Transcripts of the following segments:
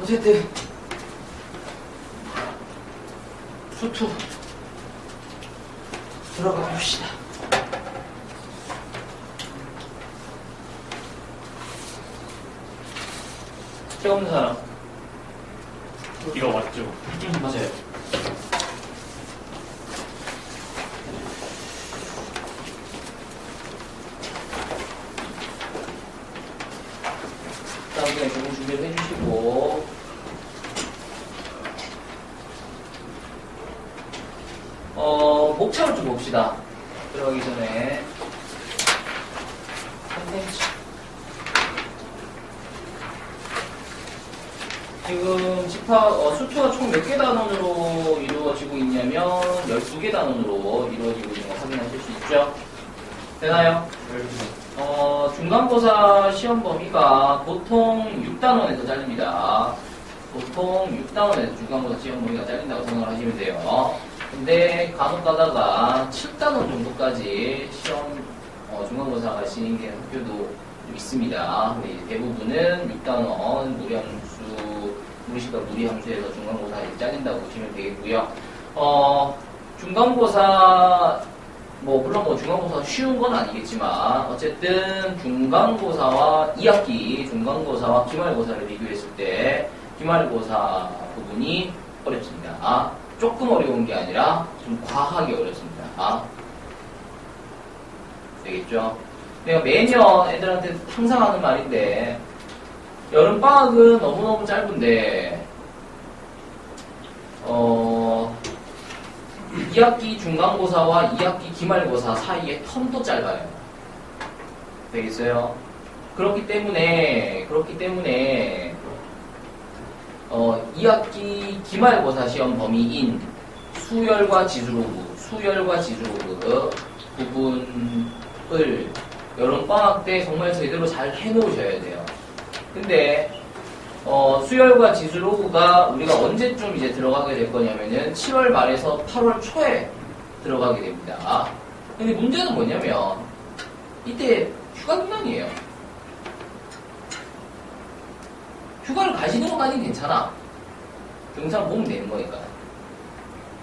어쨌든 수투 들어가 봅시다. 책 없는 사람? 이거 맞죠? 맞아요. 다음에 공부 준비를 해주시고 목차를 좀 봅시다. 들어가기 전에 컨텐츠 지금 수투가 총 몇 개 단원으로 이루어지고 있냐면 12개 단원으로 이루어지고 있는 거 확인하실 수 있죠? 되나요? 중간고사 시험 범위가 보통 6단원에서 잘립니다. 보통 6단원에서 중간고사 시험 범위가 잘린다고 생각을 하시면 돼요. 근데 간혹 가다가 7단원 정도까지 시험 중간고사가 진행되는 학교도 좀 있습니다. 근데 이제 대부분은 6단원 무리시가 무리함수에서 중간고사에 잘린다고 보시면 되겠고요. 중간고사 물론 중간고사가 쉬운 건 아니겠지만 어쨌든 중간고사와 2학기 중간고사와 기말고사를 비교했을 때 기말고사 부분이 어렵습니다. 조금 어려운 게 아니라 좀 과하게 어렵습니다. 되겠죠? 내가 매년 애들한테 항상 하는 말인데 여름방학은 너무너무 짧은데 2학기 중간고사와 2학기 기말고사 사이에 텀도 짧아요. 되겠어요? 그렇기 때문에 2학기 기말고사 시험 범위인 수열과 지수로그 부분을 여름방학 때 정말 제대로 잘 해놓으셔야 돼요. 근데 수열과 지수로그가 우리가 언제쯤 이제 들어가게 될 거냐면은 7월 말에서 8월 초에 들어가게 됩니다. 근데 문제는 뭐냐면 이때 휴가 기간이에요. 휴가를 가시는 것까지는 괜찮아. 영상 보면 되는 거니까.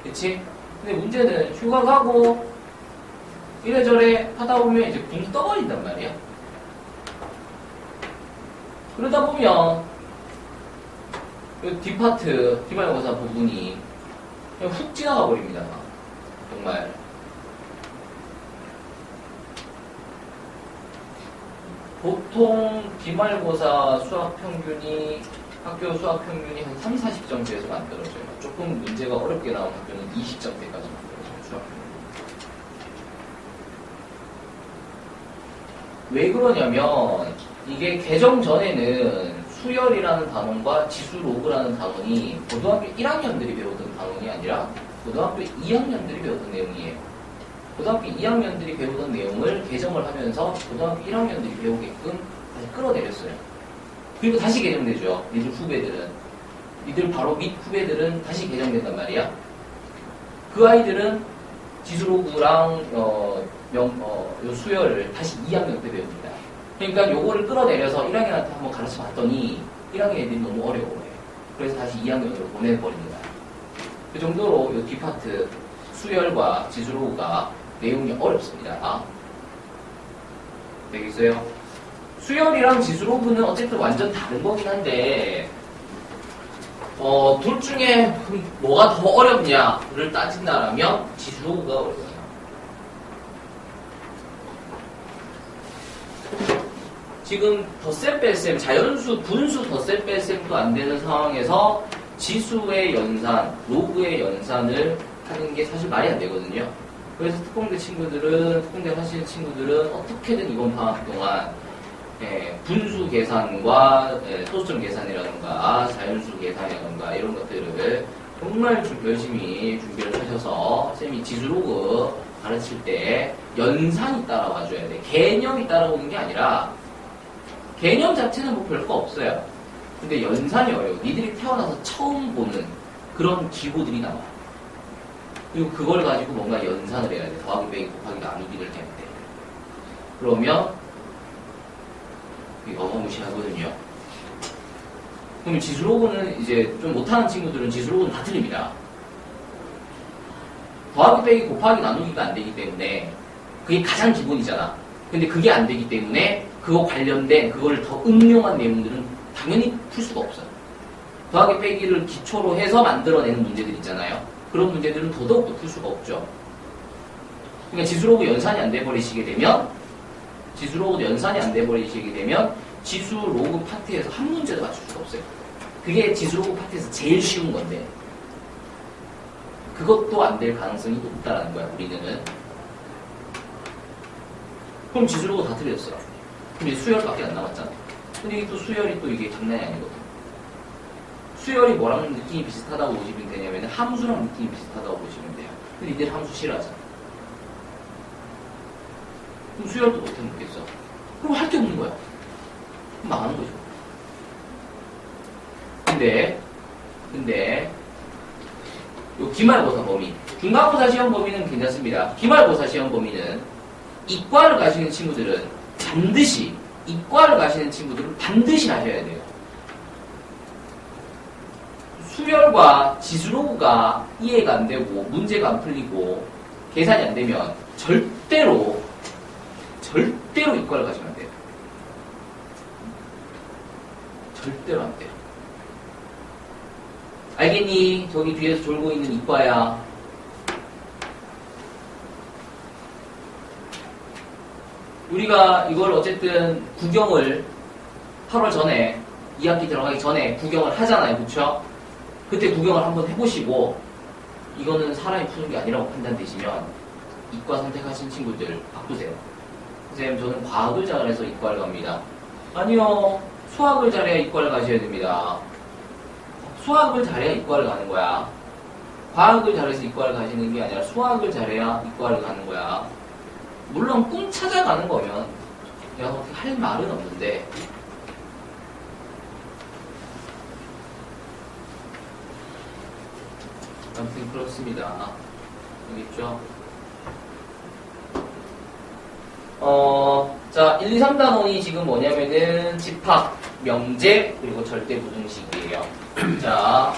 그치? 근데 문제는 휴가 가고 이래저래 하다 보면 이제 붕 떠버린단 말이야. 그러다 보면 이 뒷파트, 기말고사 부분이 그냥 훅 지나가 버립니다. 정말. 보통 기말고사 수학평균이 학교 수학평균이 한 3, 40점대에서 만들어져요. 조금 문제가 어렵게 나온 학교는 20점대까지 만들어져요. 수학평균. 왜 그러냐면 이게 개정 전에는 수열이라는 단원과 지수로그라는 단원이 고등학교 1학년들이 배우던 단원이 아니라 고등학교 2학년들이 배우던 내용이에요. 고등학교 2학년들이 배우던 내용을 개정을 하면서 고등학교 1학년들이 배우게끔 다시 끌어내렸어요. 그리고 다시 개정되죠. 니들 후배들은. 니들 바로 밑 후배들은 다시 개정된단 말이야. 그 아이들은 지수로그랑 요 수열을 다시 2학년 때 배웁니다. 그러니까 요거를 끌어내려서 1학년한테 한번 가르쳐 봤더니 1학년 애들이 너무 어려워해요. 그래서 다시 2학년으로 보내버립니다. 그 정도로 요 뒷파트 수열과 지수로그가 내용이 어렵습니다. 되겠어요? 수열이랑 지수로그는 어쨌든 완전 다른 거긴 한데 둘 중에 뭐가 더 어렵냐를 따진다라면 지수로그가 어려워요. 지금 덧셈 뺄셈, 자연수, 분수 덧셈 뺄셈도 안 되는 상황에서 지수의 연산, 로그의 연산을 하는 게 사실 말이 안 되거든요. 그래서 특공대 하시는 친구들은 어떻게든 이번 방학 동안 분수 계산과 소수점 계산이라든가 자연수 계산이라든가 이런 것들을 정말 좀 열심히 준비를 하셔서 쌤이 지수로그 가르칠 때 연산이 따라와줘야 돼. 개념이 따라오는 게 아니라 개념 자체는 뭐 별거 없어요. 근데 연산이 어려워. 니들이 태어나서 처음 보는 그런 기호들이 나와. 그리고 그걸 가지고 뭔가 연산을 해야 돼. 더하기, 빼기, 곱하기, 나누기를 해야 돼. 그러면 이게 어마무시하거든요. 그럼 지수로그는 이제 좀 못하는 친구들은 지수로그는 다 틀립니다. 더하기 빼기 곱하기 나누기가 안 되기 때문에 그게 가장 기본이잖아. 근데 그게 안 되기 때문에 그거 관련된 그거를 더 응용한 내용들은 당연히 풀 수가 없어요. 더하기 빼기를 기초로 해서 만들어내는 문제들 있잖아요. 그런 문제들은 더더욱더 풀 수가 없죠. 그러니까 지수로그 연산이 안 돼버리시게 되면 지수로그 연산이 안 돼버리시게 되면 지수로그 파트에서 한 문제도 맞출 수가 없어요. 그게 지수로그 파트에서 제일 쉬운 건데 그것도 안 될 가능성이 높다라는 거야, 우리는. 그럼 지수로그 다 틀렸어. 그럼 이제 수열밖에 안 남았잖아. 근데 이게 또 수열이 또 이게 장난이 아니거든. 수열이 뭐랑 느낌이 비슷하다고 보시면 되냐면 함수랑 느낌이 비슷하다고 보시면 돼요. 근데 이들 함수 싫어하잖아. 그럼 수열도 못해 먹겠어. 그럼 할 게 없는 거야. 그럼 망하는 거죠. 근데 요 기말고사 범위, 중간고사 시험 범위는 괜찮습니다. 기말고사 시험 범위는 이과를 가시는 친구들은 반드시 이과를 가시는 친구들은 반드시 하셔야 돼요. 수열과 지수로그가 이해가 안 되고 문제가 안 풀리고 계산이 안 되면 절대로 이과를 가시면 안 돼요. 절대로 안 돼요. 알겠니? 저기 뒤에서 졸고 있는 이과야. 우리가 이걸 어쨌든 구경을 8월 전에 2학기 들어가기 전에 구경을 하잖아요. 그쵸? 그때 구경을 한번 해보시고 이거는 사람이 푸는 게 아니라고 판단되시면 이과 선택하신 친구들 바꾸세요. 선생님 저는 과학을 잘해서 이과를 갑니다. 아니요. 수학을 잘해야 이과를 가셔야 됩니다. 수학을 잘해야 이과를 가는 거야. 과학을 잘해서 이과를 가시는 게 아니라 수학을 잘해야 이과를 가는 거야. 물론 꿈 찾아가는 거면 내가 어떻게 할 말은 없는데 아무튼 그렇습니다. 알겠죠? 자, 1, 2, 3단원이 지금 뭐냐면은 집합, 명제, 그리고 절대부등식이에요. 자,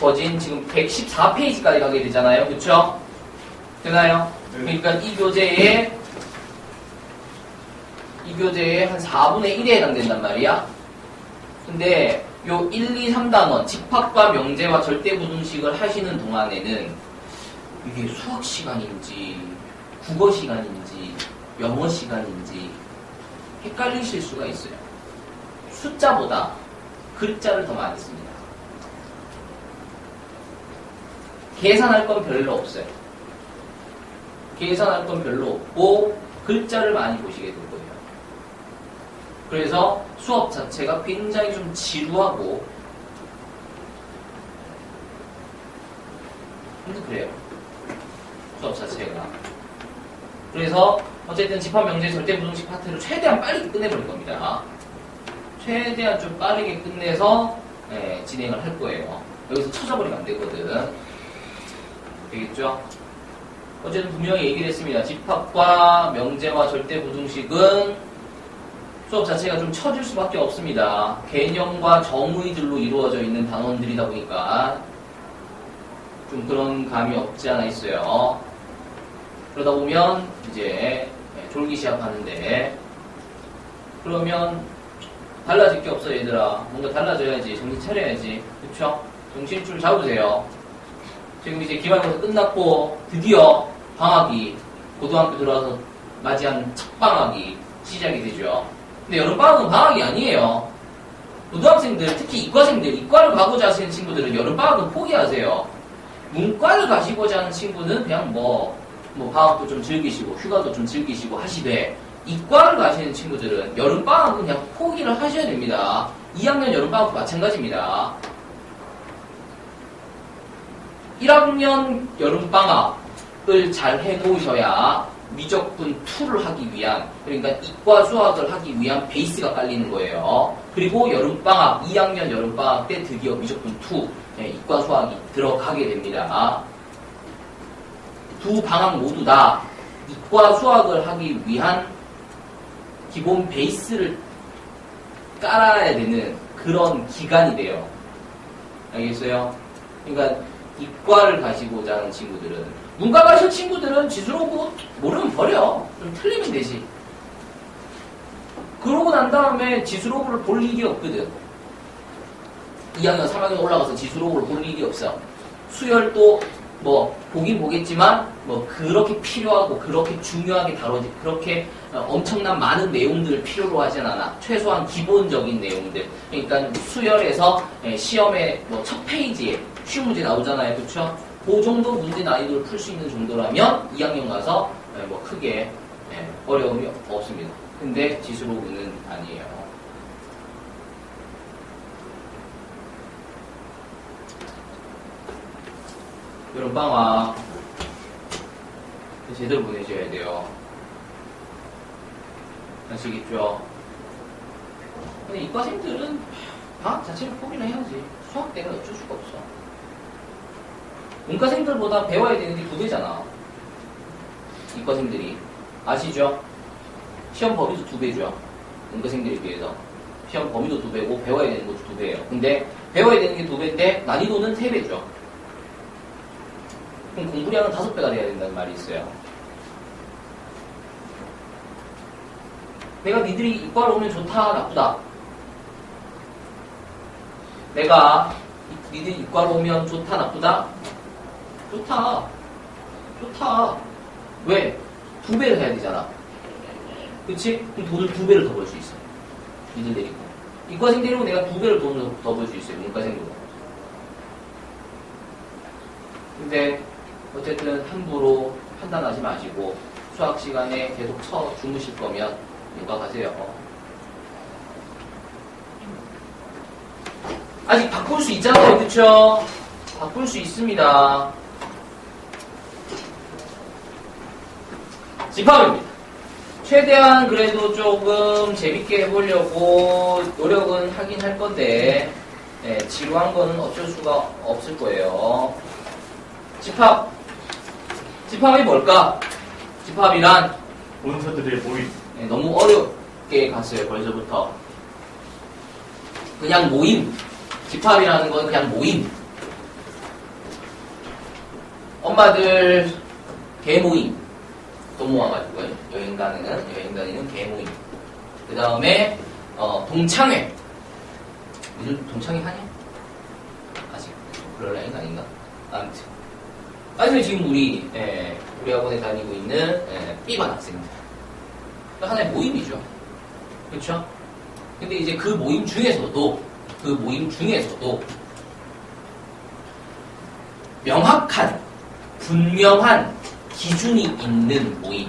거진 지금 114페이지까지 가게 되잖아요. 그쵸? 되나요? 그러니까 이 교재에 한 4분의 1에 해당된단 말이야. 근데 요 1, 2, 3단원, 집합과 명제와 절대부등식을 하시는 동안에는 이게 수학 시간인지 국어 시간인지 영어 시간인지 헷갈리실 수가 있어요. 숫자보다 글자를 더 많이 씁니다. 계산할 건 별로 없어요. 계산할 건 별로 없고 글자를 많이 보시게 될 거예요. 그래서 수업 자체가 굉장히 좀 지루하고 그래요. 수업 자체가. 그래서 어쨌든 집합 명제 절대부등식 파트를 최대한 빨리 끝내버릴 겁니다. 최대한 좀 빠르게 끝내서 진행을 할 거예요. 여기서 쳐져버리면 안 되거든. 되겠죠? 어쨌든 분명히 얘기를 했습니다. 집합과 명제와 절대부등식은 수업 자체가 좀 쳐질 수밖에 없습니다. 개념과 정의들로 이루어져 있는 단원들이다 보니까 좀 그런 감이 없지 않아 있어요. 그러다 보면 이제 졸기 시작하는데 그러면 달라질 게 없어 얘들아. 뭔가 달라져야지. 정신 차려야지. 그쵸? 정신줄 잡으세요. 지금 이제 기말고사 끝났고 드디어 방학이 고등학교 들어와서 맞이한 첫 방학이 시작이 되죠. 근데 여름방학은 방학이 아니에요. 고등학생들, 특히 이과생들, 이과를 가고자 하시는 친구들은 여름방학은 포기하세요. 문과를 가시고자 하는 친구는 그냥 뭐 방학도 좀 즐기시고 휴가도 좀 즐기시고 하시되 이과를 가시는 친구들은 여름방학은 그냥 포기를 하셔야 됩니다. 2학년 여름방학도 마찬가지입니다. 1학년 여름방학을 잘 해놓으셔야 미적분 2를 하기 위한, 그러니까 이과 수학을 하기 위한 베이스가 깔리는 거예요. 그리고 여름방학, 2학년 여름방학 때 드디어 미적분 2, 이과 수학이 들어가게 됩니다. 두 방학 모두 다 이과 수학을 하기 위한 기본 베이스를 깔아야 되는 그런 기간이 돼요. 알겠어요? 그러니까 이과를 가시고자 하는 친구들은, 문과 가실 친구들은 지수로그 모르면 버려. 좀 틀리면 되지. 그러고 난 다음에 지수로그를 볼 일이 없거든. 2학년, 3학년 올라가서 지수로그를 볼 일이 없어. 수열도 뭐 보긴 보겠지만 뭐 그렇게 필요하고 그렇게 중요하게 다뤄지, 그렇게 엄청난 많은 내용들을 필요로 하진 않아. 최소한 기본적인 내용들. 그러니까 수열에서 시험에 뭐 첫 페이지에 쉬운 문제 나오잖아요. 그쵸? 그 정도 문제 난이도를 풀 수 있는 정도라면 2학년 가서 뭐 크게 어려움이 없습니다. 근데 지수로그는 아니에요. 여름방학 제대로 보내셔야 돼요. 아시겠죠? 근데 이과생들은 방학 자체를 포기를 해야지. 수학 때문에 어쩔 수가 없어. 문과생들보다 배워야 되는 게 2배잖아. 이과생들이. 아시죠? 시험 범위도 2배죠. 문과생들에 비해서. 시험 범위도 2배고 배워야 되는 것도 2배예요. 근데 배워야 되는 게 2배인데 난이도는 3배죠. 그럼 공부량은 5배가 돼야 된다는 말이 있어요. 내가 니들이 이과로 오면 좋다, 나쁘다? 내가 니들이 이과로 오면 좋다, 나쁘다? 좋다. 좋다. 왜? 2배를 해야 되잖아. 그치? 그럼 돈을 2배를 더 벌 수 있어. 니들 데리고. 이과생 데리고 내가 2배를 돈을 더 벌 수 있어요. 문과생보다. 근데 어쨌든 함부로 판단하지 마시고 수학 시간에 계속 주무실 거면 문과 가세요. 아직 바꿀 수 있잖아요. 그쵸? 바꿀 수 있습니다. 집합입니다. 최대한 그래도 조금 재밌게 해보려고 노력은 하긴 할 건데 지루한 거는 어쩔 수가 없을 거예요. 집합이 뭘까? 집합이란 원소들의 모임. 너무 어렵게 갔어요. 벌써부터. 그냥 모임. 집합이라는 건 그냥 모임. 엄마들 개모임. 돈 모아가지고 여행 다니는 개모임. 그 다음에 동창회. 요즘 동창회 하냐? 아직 그럴 나이는 아닌가? 아무튼. 아니 지금 우리 학원에 다니고 있는 B반 학생들. 하나의 모임이죠. 그렇죠? 근데 이제 그 모임 중에서도 명확한, 분명한 기준이 있는 모임.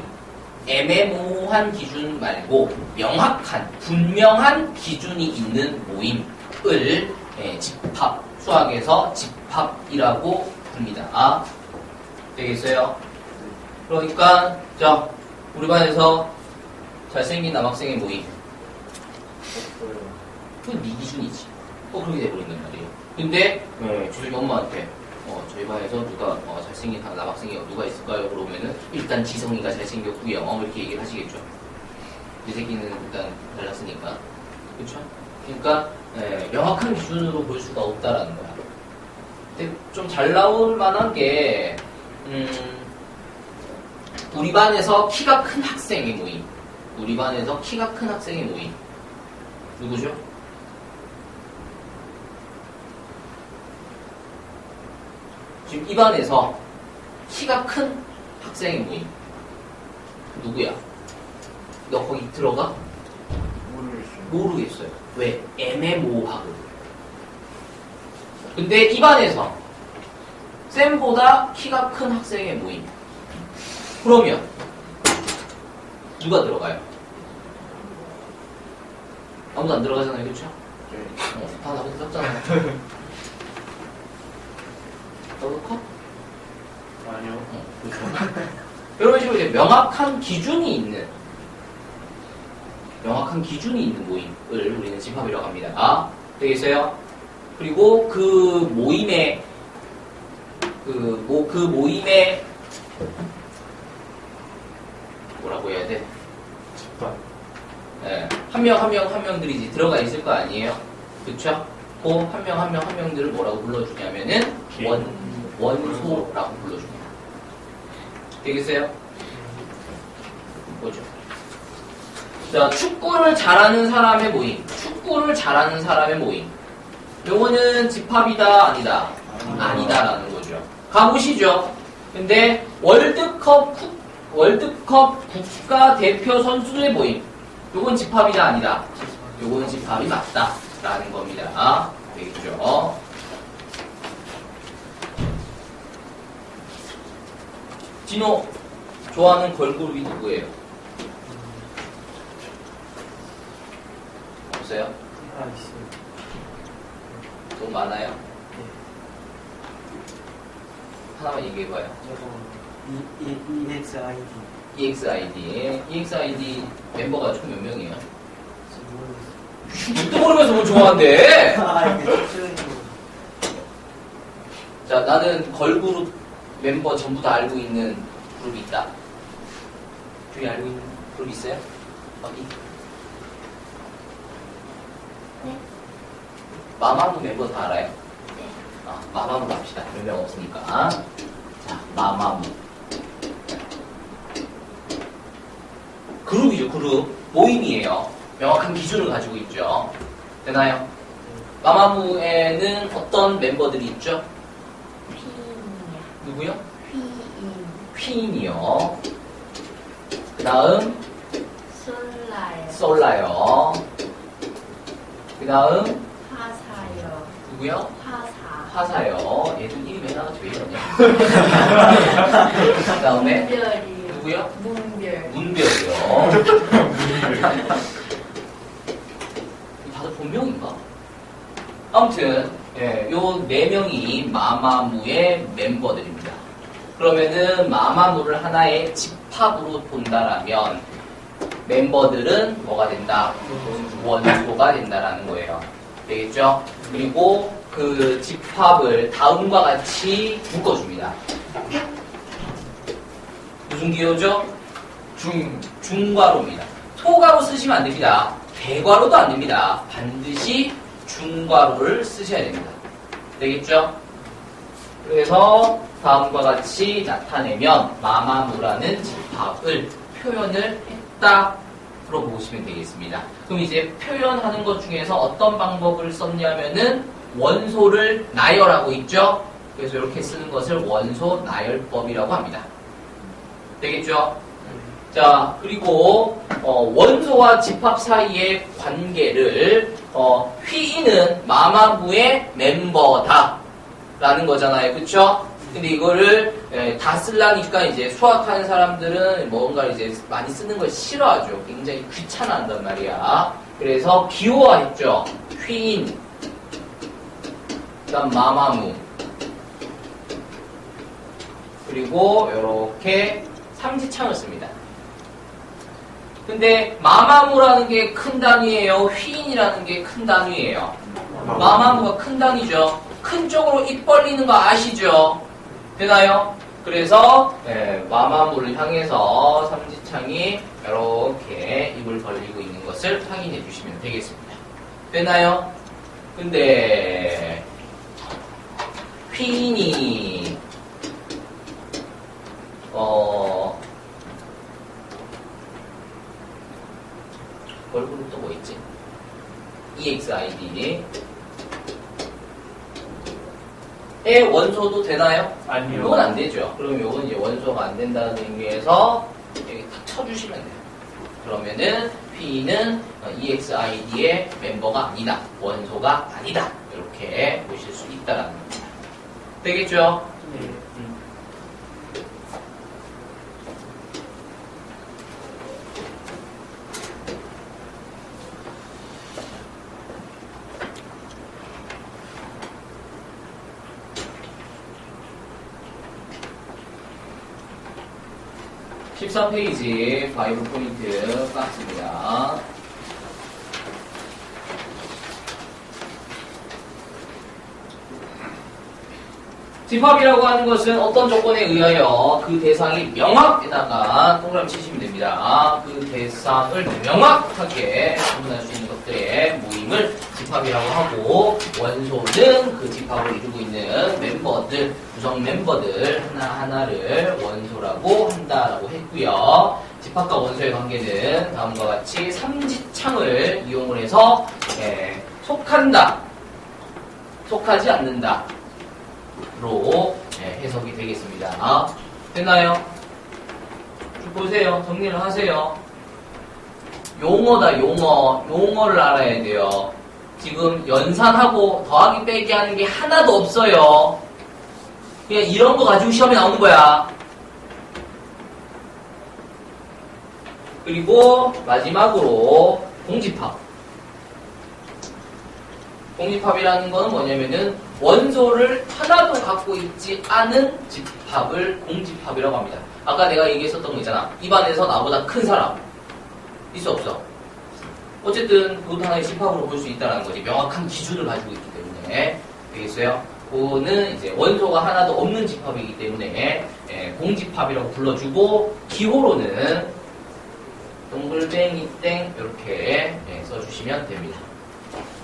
애매모호한 기준 말고 명확한, 분명한 기준이 있는 모임을 집합, 수학에서 집합이라고 부릅니다. 되겠어요? 그러니까 자, 우리 반에서 잘생긴 남학생의 모임. 그건 네 기준이지. 그렇게 돼버린단 말이에요. 근데 주중에 엄마한테 저희 반에서 누가 잘생긴 남학생이 누가 있을까요? 그러면은 일단 지성이가 잘생겼고요. 이렇게 얘기를 하시겠죠. 이 새끼는 일단 잘났으니까. 그쵸? 그러니까 명확한 기준으로 볼 수가 없다라는 거야. 근데 좀 잘 나올 만한 게 우리 반에서 키가 큰 학생의 모임. 우리 반에서 키가 큰 학생의 모임. 누구죠? 지금 이 반에서 키가 큰 학생의 모임. 누구야? 너 거기 들어가? 모르겠어요. 왜? 애매모호하거든. 근데 이 반에서 쌤보다 키가 큰 학생의 모임. 그러면 누가 들어가요? 아무도 안 들어가잖아요. 그렇죠? 다 나보다 작잖아요. 너도 커? 아니요. 그렇죠. 이런 식으로 이제 명확한 기준이 있는 모임을 우리는 집합이라고 합니다. 되겠어요? 그리고 그 모임의 뭐라고 해야 돼? 집단. 한 명 한 명들이 이제 들어가 있을 거 아니에요? 그쵸? 그 한 명 한 명들을 뭐라고 불러주냐면은 원소라고 불러줍니다. 되겠어요? 보죠. 자, 축구를 잘하는 사람의 모임. 축구를 잘하는 사람의 모임. 요거는 집합이다, 아니다? 아니다라는 거죠. 가보시죠. 근데 월드컵 국가대표 선수들의 모임. 요건 집합이다, 아니다? 요거는 집합이 맞다. 라는 겁니다. 되겠죠? 진호, 좋아하는 걸그룹이 누구예요? 없어요? 있어요. 돈 많아요? 네. 하나만 얘기해봐요. EXID. EXID 멤버가 총 몇 명이에요? 모르겠어요. 또 모르면서 뭘 좋아한대? 이게ชื่อ 자, 나는 걸그룹 멤버 전부 다 알고 있는 그룹이 있다. 주위 알고 있는 그룹 있어요? 어디? 네. 마마무 멤버 다 알아요? 네. 마마무 갑시다. 몇 명 없으니까. 자, 마마무. 그룹이죠, 그룹. 모임이에요. 명확한 기준을 가지고 있죠. 되나요? 마마무에는 어떤 멤버들이 있죠? 휘인이요. 누구요? 휘인. 퀸이요. 그 다음, 솔라요. 솔라요. 그 다음, 화사요. 누구요? 화사. 화사요. 얘도 이름이 하나가 왜 이러냐. 그 다음에, 문별이요. 누구요? 문별. 문별이요. 다들 본명인가? 아무튼, 요 4명이 마마무의 멤버들입니다. 그러면은 마마무를 하나의 집합으로 본다라면 멤버들은 뭐가 된다? 원소가 된다라는 거예요. 되겠죠? 그리고 그 집합을 다음과 같이 묶어줍니다. 무슨 기호죠? 중괄호입니다. 토괄호 쓰시면 안 됩니다. 대괄호도 안 됩니다. 반드시 중괄호를 쓰셔야 됩니다. 되겠죠? 그래서 다음과 같이 나타내면 마마무라는 집합을 표현을 했다로 보시면 되겠습니다. 그럼 이제 표현하는 것 중에서 어떤 방법을 썼냐면은 원소를 나열하고 있죠? 그래서 이렇게 쓰는 것을 원소 나열법이라고 합니다. 되겠죠? 자, 그리고 원소와 집합 사이의 관계를 휘인은 마마무의 멤버다 라는 거잖아요. 그쵸? 근데 이거를 다 쓰려니까 이제 수학하는 사람들은 뭔가 이제 많이 쓰는 걸 싫어하죠. 굉장히 귀찮아한단 말이야. 그래서 기호화했죠. 휘인, 그다음 마마무, 그리고 이렇게 삼지창을 씁니다. 근데 마마무라는 게 큰 단위예요. 휘인이라는 게 큰 단위예요. 마마무가 큰 단위죠. 큰 쪽으로 입 벌리는 거 아시죠? 되나요? 그래서 마마무를 향해서 삼지창이 이렇게 입을 벌리고 있는 것을 확인해 주시면 되겠습니다. 되나요? 근데 휘인이 걸그룹 또 뭐 있지? EXID 의 원소도 되나요? 아니요. 이건 안 되죠. 그럼 이건 이제 원소가 안 된다는 의미에서 여기 탁 쳐주시면 돼요. 그러면은 P는 EXID의 멤버가 아니다. 원소가 아니다. 이렇게 보실 수 있다라는 겁니다. 되겠죠? 네. 13페이지 5포인트 박스입니다. 집합이라고 하는 것은 어떤 조건에 의하여 그 대상이 명확에다가 동그라미 치시면 됩니다. 그 대상을 명확하게 구분할 수 있는 것들의 모임을 집합이라고 하고, 원소는 그 집합을 이루고 있는 멤버들, 구성 멤버들 하나하나를 원소라고 한다라고 했고요. 집합과 원소의 관계는 다음과 같이 삼지창을 이용을 해서 속한다, 속하지 않는다 로 해석이 되겠습니다. 됐나요? 쭉 보세요. 정리를 하세요. 용어다, 용어. 용어를 알아야 돼요. 지금 연산하고 더하기 빼기 하는 게 하나도 없어요. 그냥 이런 거 가지고 시험에 나오는 거야. 그리고 마지막으로 공집합. 공집합이라는 거는 뭐냐면은 원소를 하나도 갖고 있지 않은 집합을 공집합이라고 합니다. 아까 내가 얘기했었던 거 있잖아. 입안에서 나보다 큰 사람 있어 없어? 어쨌든 그것도 하나의 집합으로 볼 수 있다는 거지. 명확한 기준을 가지고 있기 때문에. 되겠어요? 그거는 이제 원소가 하나도 없는 집합이기 때문에 공집합이라고 불러주고, 기호로는 동글뱅이 땡 이렇게 써주시면 됩니다.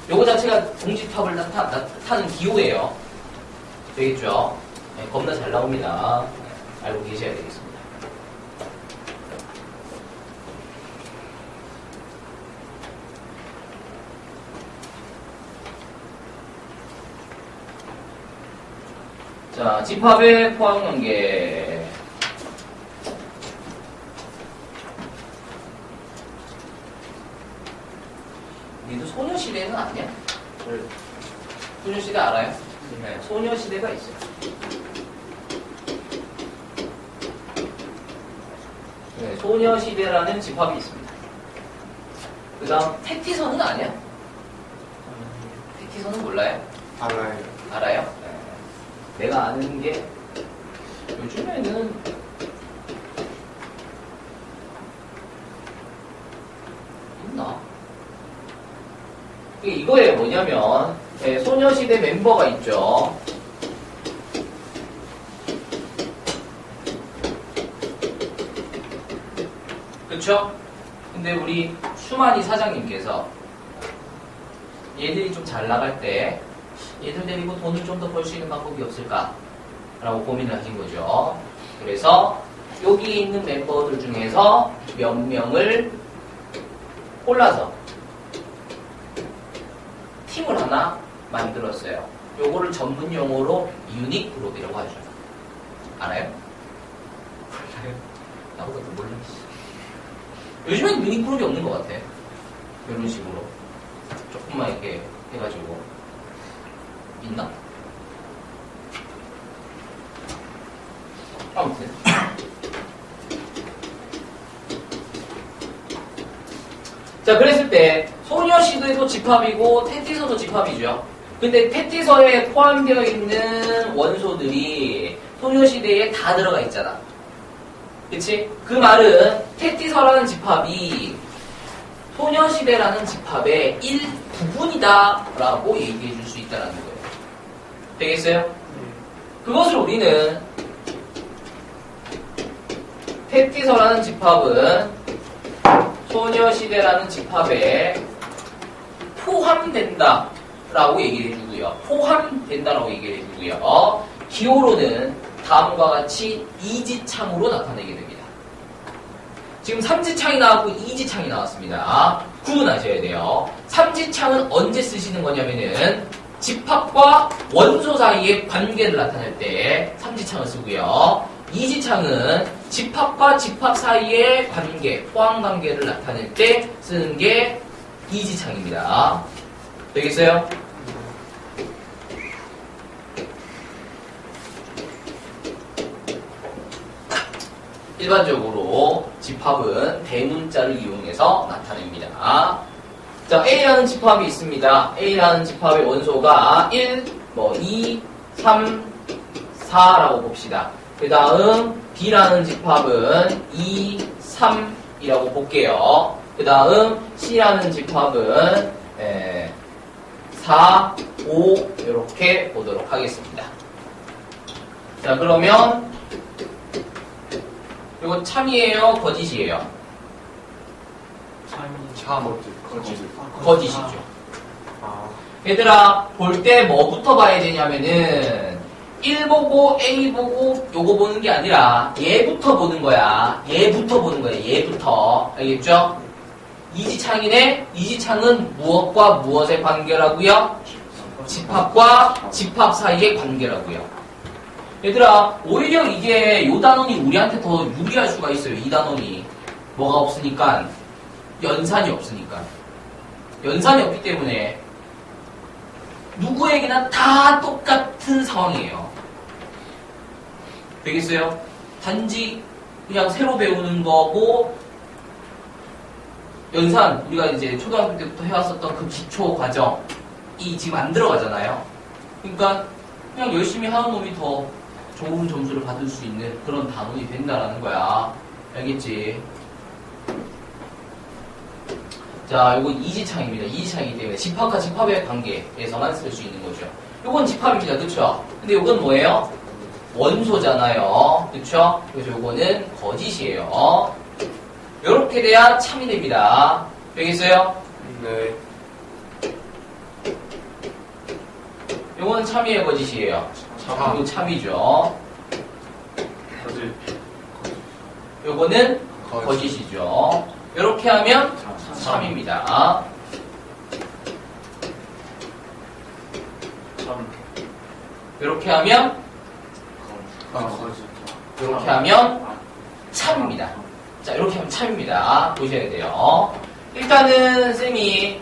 요거 자체가 공집합을 나타내는 기호예요. 되겠죠? 겁나 잘 나옵니다. 알고 계셔야 되겠습니다. 자, 집합의 포함관계. 니도 소녀시대는 아니야? 소녀시대 알아요? 네, 소녀시대가 있어요. 네, 소녀시대라는 집합이 있습니다. 그 다음 테티서는 아니야? 테티서는 몰라요? 알아요. 알아요? 네. 내가 아는 게 요즘에는 있나? 이거에 뭐냐면 소녀시대 멤버가 있죠. 그쵸? 근데 우리 수만이 사장님께서 얘들이 좀 잘 나갈 때 얘들 데리고 돈을 좀 더 벌 수 있는 방법이 없을까? 라고 고민을 하신 거죠. 그래서 여기 있는 멤버들 중에서 몇 명을 골라서 팀을 하나 만들었어요. 요거를 전문 용어로 유닉 그룹이라고 하죠. 알아요? 몰라요? 나보다 더 몰라. 요즘엔 유닉 그룹이 없는 것 같아. 이런 식으로 조금만 이렇게 해가지고 있나? 아무튼 자, 그랬을 때 소녀시대도 집합이고 테티서도 집합이죠. 근데 테티서에 포함되어 있는 원소들이 소녀시대에 다 들어가 있잖아. 그치? 그 말은 테티서라는 집합이 소녀시대라는 집합의 일부분이다 라고 얘기해 줄 수 있다는 거예요. 되겠어요? 그것을 우리는 테티서라는 집합은 소녀시대라는 집합에 포함된다 라고 얘기를 해주고요. 포함된다라고 얘기를 해주고요. 기호로는 다음과 같이 이지창으로 나타내게 됩니다. 지금 삼지창이 나왔고 이지창이 나왔습니다. 구분하셔야 돼요. 삼지창은 언제 쓰시는 거냐면은 집합과 원소 사이의 관계를 나타낼 때 삼지창을 쓰고요. 이지창은 집합과 집합 사이의 관계, 포함 관계를 나타낼 때 쓰는 게 이지창입니다. 되겠어요? 일반적으로 집합은 대문자를 이용해서 나타냅니다. 자, A라는 집합이 있습니다. A라는 집합의 원소가 1, 2, 3, 4라고 봅시다. 그 다음 B라는 집합은 2, 3이라고 볼게요. 그 다음 C라는 집합은 4, 5 이렇게 보도록 하겠습니다. 자, 그러면 이거 참이에요? 거짓이에요? 거짓이죠. 아, 얘들아, 볼 때 뭐부터 봐야 되냐면은 1 보고 A 보고 요거 보는 게 아니라 얘부터 보는 거야. 얘부터 보는 거야. 얘부터. 알겠죠? 이지창이네. 이지창은 무엇과 무엇의 관계라고요? 집합과 집합 사이의 관계라고요. 얘들아, 오히려 이게 요 단원이 우리한테 더 유리할 수가 있어요. 이 단원이. 뭐가 없으니까? 연산이 없으니까. 연산이 없기 때문에 누구에게나 다 똑같은 상황이에요. 되겠어요? 단지 그냥 새로 배우는 거고 연산, 우리가 이제 초등학교 때부터 해왔었던 그 기초 과정이 지금 안 들어가잖아요. 그러니까 그냥 열심히 하는 놈이 더 좋은 점수를 받을 수 있는 그런 단원이 된다라는 거야. 알겠지? 자, 요거 이지창입니다. 이지창이기 때문에 집합과 집합의 관계에서만 쓸 수 있는 거죠. 요건 집합입니다. 그쵸? 근데 요건 뭐예요? 원소잖아요. 그쵸? 그래서 요거는 거짓이에요. 요렇게 돼야 참이 됩니다. 되겠어요? 네. 요거는 참이에요, 거짓이에요? 참. 이거 참이죠. 거짓. 요거는 거짓이죠. 요렇게 하면 참입니다. 참. 요렇게 하면 거짓. 요렇게 하면 참입니다. 자, 이렇게 하면 참입니다. 보셔야 돼요. 일단은 쌤이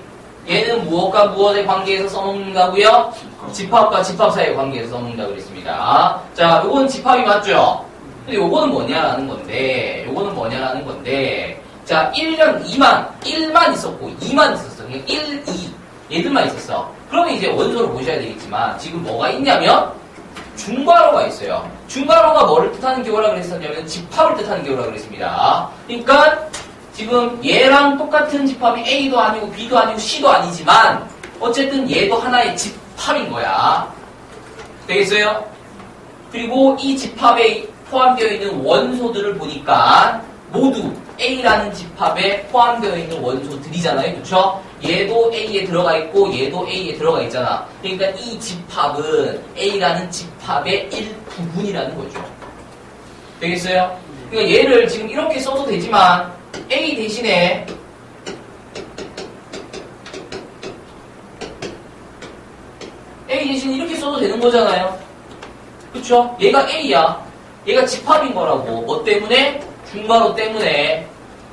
얘는 무엇과 무엇의 관계에서 써먹는다고요? 집합과 집합 사이의 관계에서 써먹는다고 그랬습니다. 자, 요건 집합이 맞죠? 근데 요거는 뭐냐라는 건데, 자, 1년 1만 있었고 2만 있었어. 그냥 1, 2 얘들만 있었어. 그러면 이제 원소를 보셔야 되겠지만 지금 뭐가 있냐면 중괄호가 있어요. 중괄호가 뭐를 뜻하는 기호라 그랬었냐면 집합을 뜻하는 기호라 그랬습니다. 그러니까 지금 얘랑 똑같은 집합이 A도 아니고 B도 아니고 C도 아니지만 어쨌든 얘도 하나의 집합인 거야. 되겠어요? 그리고 이 집합에 포함되어 있는 원소들을 보니까 모두 A라는 집합에 포함되어 있는 원소들이잖아요. 그쵸? 얘도 A에 들어가 있고 얘도 A에 들어가 있잖아. 그러니까 이 집합은 A라는 집합의 일부분이라는 거죠. 되겠어요? 그러니까 얘를 지금 이렇게 써도 되지만 A 대신에 이렇게 써도 되는 거잖아요. 그쵸? 얘가 A야. 얘가 집합인 거라고. 뭐 때문에? 중괄호 때문에.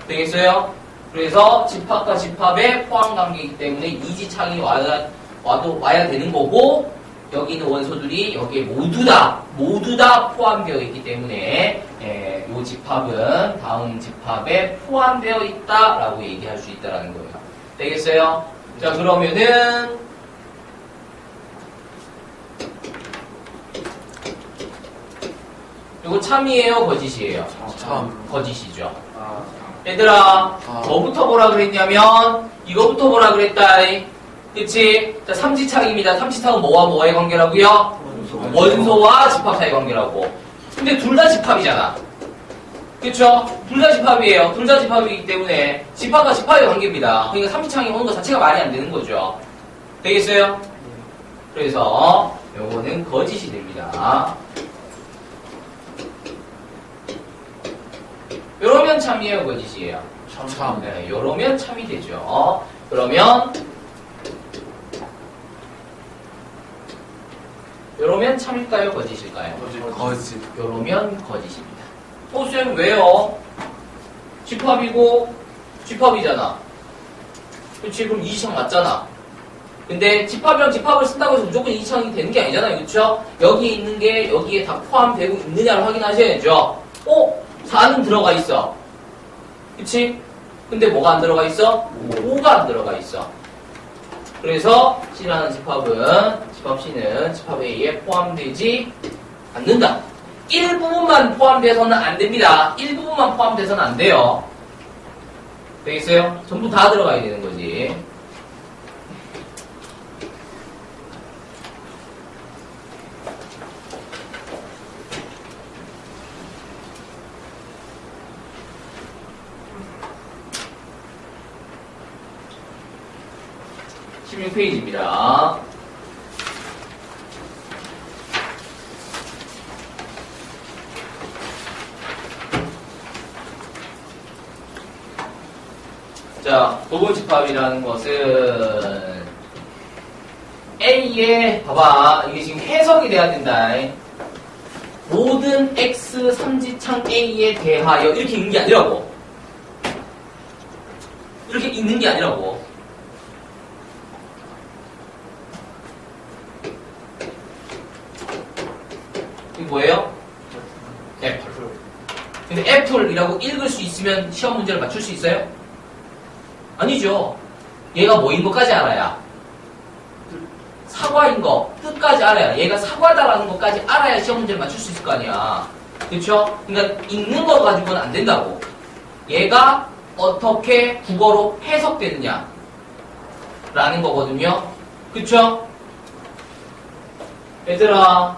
되겠어요? 그래서 집합과 집합의 포함 관계이기 때문에 이지창이 와야 되는 거고, 여기 있는 원소들이 여기에 모두 다 포함되어 있기 때문에, 이 집합은 다음 집합에 포함되어 있다라고 얘기할 수 있다라는 거예요. 되겠어요? 자, 그러면은, 이거 참이에요, 거짓이에요? 참. 거짓이죠. 아. 얘들아, 뭐부터 보라 그랬냐면, 이거부터 보라 그랬다. 그치? 자, 삼지창입니다. 삼지창은 뭐와 뭐의 관계라고요? 원소와 집합 사이 관계라고. 근데 둘 다 집합이잖아. 그쵸? 둘 다 집합이에요. 둘 다 집합이기 때문에 집합과 집합의 관계입니다. 그러니까 삼지창이 오는 것 자체가 말이 안 되는 거죠. 되겠어요? 그래서 요거는 거짓이 됩니다. 요러면 참이에요, 거짓이에요? 참. 네, 요러면 참이 되죠. 그러면 요러면 참일까요, 거짓일까요? 거짓. 요러면 거짓입니다. 쌤 왜요? 집합이고 집합이잖아. 그치? 그럼 이지창 맞잖아. 근데 집합이랑 집합을 쓴다고 해서 무조건 이지창이 되는 게 아니잖아요. 그쵸? 여기 있는 게 여기에 다 포함되고 있느냐를 확인하셔야죠. 4는 들어가 있어. 그치? 근데 뭐가 안 들어가 있어? 5가 안 들어가 있어. 그래서 C라는 집합은, 집합 C는 집합 A에 포함되지 않는다. 일부분만 포함돼서는 안 됩니다. 일부분만 포함돼서는 안 돼요. 되겠어요? 전부 다 들어가야 되는 거지. 16페이지입니다. 자, 부분집합이라는 것은 A에 봐봐, 이게 지금 해석이 돼야 된다. 모든 X 삼지창 A에 대하여 이렇게 있는 게 아니라고. 이렇게 있는 게 아니라고. 이게 뭐예요? 애플. 근데 애플이라고 읽을 수 있으면 시험 문제를 맞출 수 있어요? 아니죠. 얘가 뭐인 것까지 알아야. 사과인 거, 뜻까지 알아야. 얘가 사과다라는 것까지 알아야 시험 문제를 맞출 수 있을 거 아니야. 그쵸? 그러니까 읽는 거 가지고는 안 된다고. 얘가 어떻게 국어로 해석되느냐 라는 거거든요. 그쵸? 얘들아,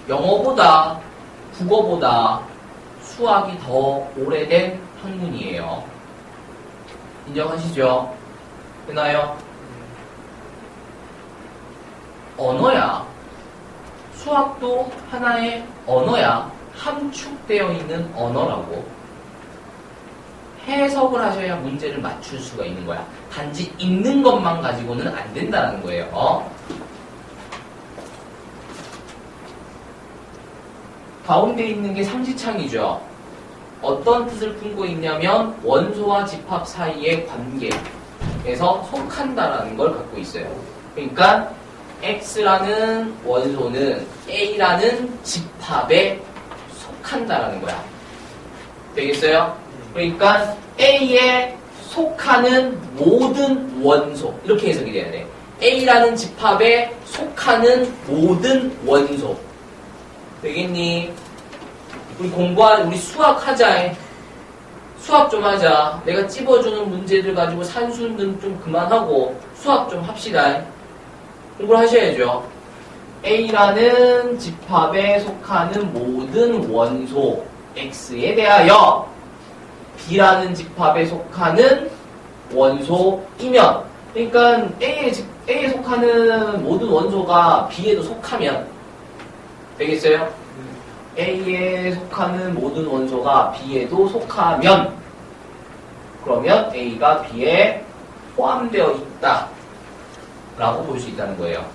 영어보다 국어보다 수학이 더 오래된 학문이에요. 인정하시죠? 되나요? 언어야. 수학도 하나의 언어야. 함축되어 있는 언어라고. 해석을 하셔야 문제를 맞출 수가 있는 거야. 단지 읽는 것만 가지고는 안 된다는 거예요. 가운데 있는 게 삼지창이죠. 어떤 뜻을 품고 있냐면 원소와 집합 사이의 관계에서 속한다라는 걸 갖고 있어요. 그러니까 X라는 원소는 A라는 집합에 속한다라는 거야. 되겠어요? 그러니까 A에 속하는 모든 원소, 이렇게 해석이 돼야 돼. A라는 집합에 속하는 모든 원소. 되겠니? 우리 우리 수학 하자. 수학 좀 하자. 내가 찝어주는 문제들 가지고 산수는 좀 그만하고 수학 좀 합시다. 공부를 하셔야죠. A라는 집합에 속하는 모든 원소 X에 대하여 B라는 집합에 속하는 원소이면, 그러니까 A에 속하는 모든 원소가 B에도 속하면 되겠어요? A에 속하는 모든 원소가 B에도 속하면, 그러면 A가 B에 포함되어 있다 라고 볼 수 있다는 거예요.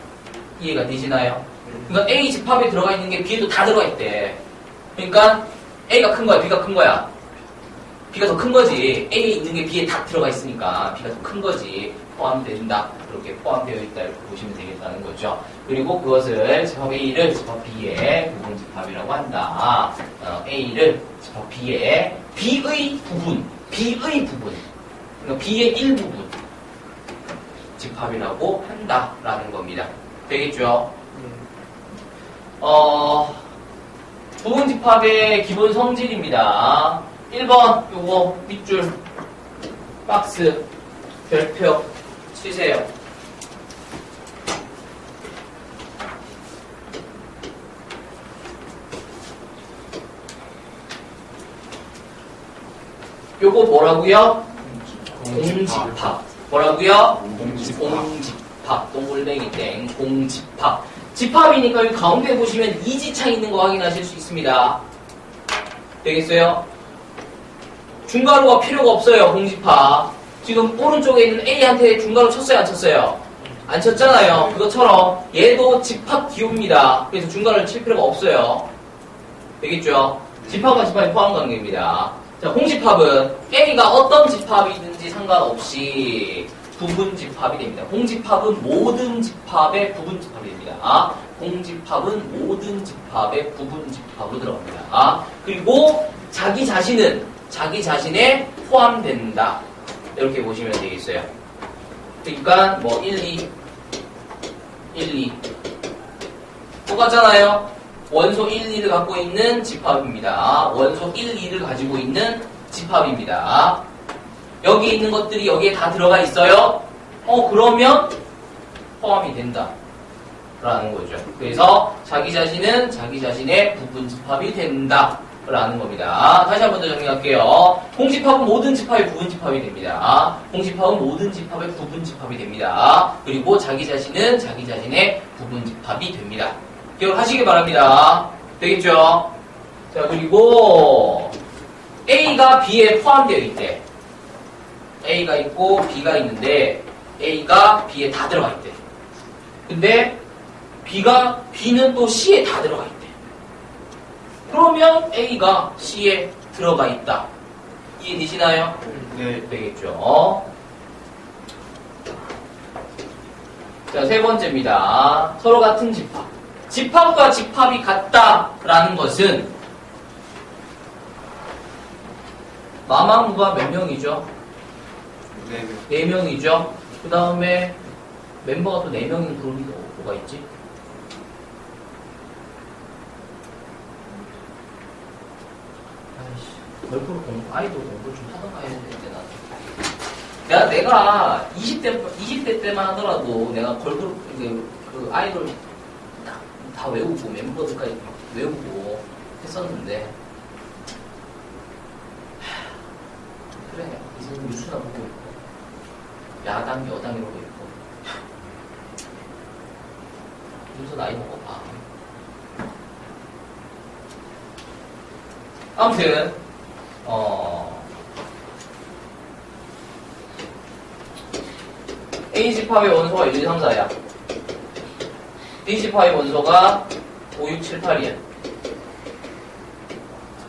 이해가 되시나요? 그러니까 A 집합에 들어가 있는 게 B에도 다 들어가 있대. 그러니까 A가 큰 거야, B가 큰 거야? B가 더 큰 거지. A에 있는 게 B에 다 들어가 있으니까 B가 더 큰 거지. 포함된다. 그렇게 포함되어 있다 이렇게 보시면 되겠다는 거죠. 그리고 그것을 집합 A를 집합 B의 부분집합이라고 한다. A를 집합 B의 B의 부분. 그러니까 B의 일부분 집합이라고 한다라는 겁니다. 되겠죠? 부분집합의 기본 성질입니다. 1번 요거 밑줄 박스 별표 치세요. 요거 뭐라고요? 공집합. 뭐라고요? 공집합. 동글뱅이 땡. 공집합. 집합이니까 여기 가운데 보시면 이지창 있는 거 확인하실 수 있습니다. 되겠어요? 중괄호가 필요가 없어요. 공집합. 지금 오른쪽에 있는 A한테 중괄호 쳤어요? 안 쳤어요? 안 쳤잖아요. 그것처럼 얘도 집합 기호입니다. 그래서 중괄호를 칠 필요가 없어요. 되겠죠? 집합과 집합의 포함 관계입니다. 자, 공집합은 A가 어떤 집합이든지 상관없이 부분집합이 됩니다. 공집합은 모든 집합의 부분집합이 됩니다. 공집합은 모든 집합의 부분집합으로 들어갑니다. 그리고 자기 자신에 포함된다. 이렇게 보시면 되겠어요. 그러니까 뭐 1, 2 똑같잖아요. 원소 1, 2를 갖고 있는 집합입니다. 원소 1, 2를 가지고 있는 집합입니다. 여기 있는 것들이 여기에 다 들어가 있어요. 그러면 포함이 된다 라는 거죠. 그래서 자기 자신은 자기 자신의 부분 집합이 된다 라는 겁니다. 다시 한 번 더 정리할게요. 공집합은 모든 집합의 부분집합이 됩니다. 공집합은 모든 집합의 부분집합이 됩니다. 그리고 자기 자신은 자기 자신의 부분집합이 됩니다. 기억하시기 바랍니다. 되겠죠? 자, 그리고 A가 B에 포함되어 있대. A가 있고 B가 있는데 A가 B에 다 들어가 있대. 근데 B는 또 C에 다 들어가 있대. 그러면 A가 C에 들어가 있다. 이해되시나요? 네. 되겠죠. 자, 세 번째입니다. 서로 같은 집합. 집합과 집합이 같다라는 것은 마마무가 몇 명이죠? 네. 4명이죠. 그 다음에 멤버가 또 4명인 그룹이 뭐가 있지? 아이씨, 걸프로 아이돌 공부 좀 하던가 해야 되는데, 내가 20대 때만 하더라도 내가 걸그룹, 그 아이돌 다 외우고 멤버들까지 막 외우고 했었는데, 그래, 이제 뉴스나 보고 있고, 야당, 여당 이러고 있고, 윤서 나이 먹어봐. 아무튼, A 집합의 원소가 1, 2, 3, 4야. B 집합의 원소가 5, 6, 7, 8이야.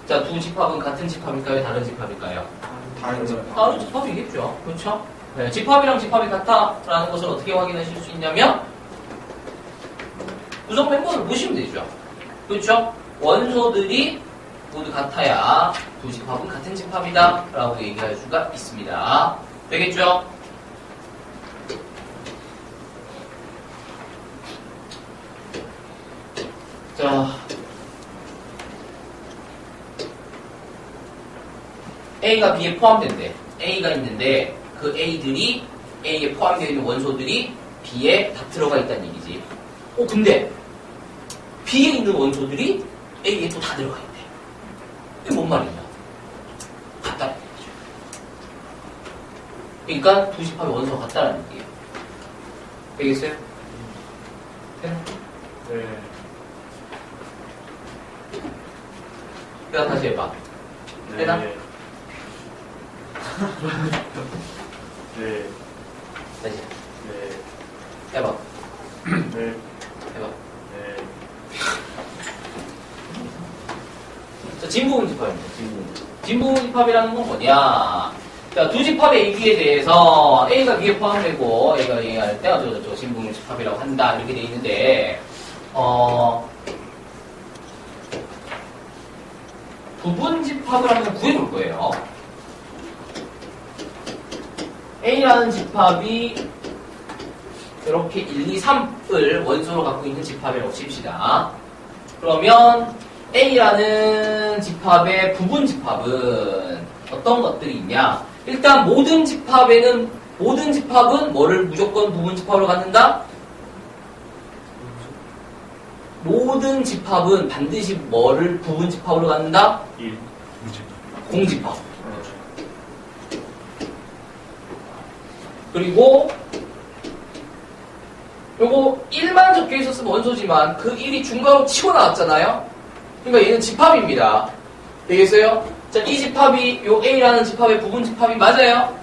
자, 두 집합은 같은 집합일까요? 다른 집합일까요? 다른 집. 다른 집합이겠죠. 그렇죠? 네, 집합이랑 집합이 같다라는 것을 어떻게 확인하실 수 있냐면 구성 멤버를 보시면 되죠. 그렇죠? 원소들이 모두 같아야 두 집합은 같은 집합이다 라고 얘기할 수가 있습니다. 되겠죠? 자, A가 B에 포함된대. A가 있는데 그 A들이 A에 포함되어 있는 원소들이 B에 다 들어가 있다는 얘기지. 근데 B에 있는 원소들이 A에 또 다 들어가 있대. 이게 뭔 말이냐? 같다는 얘기죠. 그러니까 두 집합의 원소가 같다는 얘기예요. 되겠어요? 네. 그다음 다시 해봐. 되나? 네. 네. 다시 네. 해봐. 네. 해봐. 네. 자, 진부분 집합입니다. 진부분 집합이라는 건 뭐냐? 자, 두 집합의 AB에 대해서 A가 B에 포함되고 A가 얘기할 때 어쩌고저쩌고 진부분 집합이라고 한다 이렇게 돼 있는데 부분 집합을 한번 구해볼 거예요. A라는 집합이 이렇게 1, 2, 3을 원소로 갖고 있는 집합이라고 칩시다. 그러면 A라는 집합의 부분 집합은 어떤 것들이 있냐? 일단 모든 집합은 뭐를 무조건 부분 집합으로 갖는다? 모든 집합은 반드시 뭐를 부분 집합으로 갖는다? 1. 공집합. 그리고 요거 1만 적혀 있었으면 원소지만 그 1이 중괄호 치고 나왔잖아요. 그러니까 얘는 집합입니다. 되겠어요? 자, 이 집합이 요 A라는 집합의 부분 집합이 맞아요?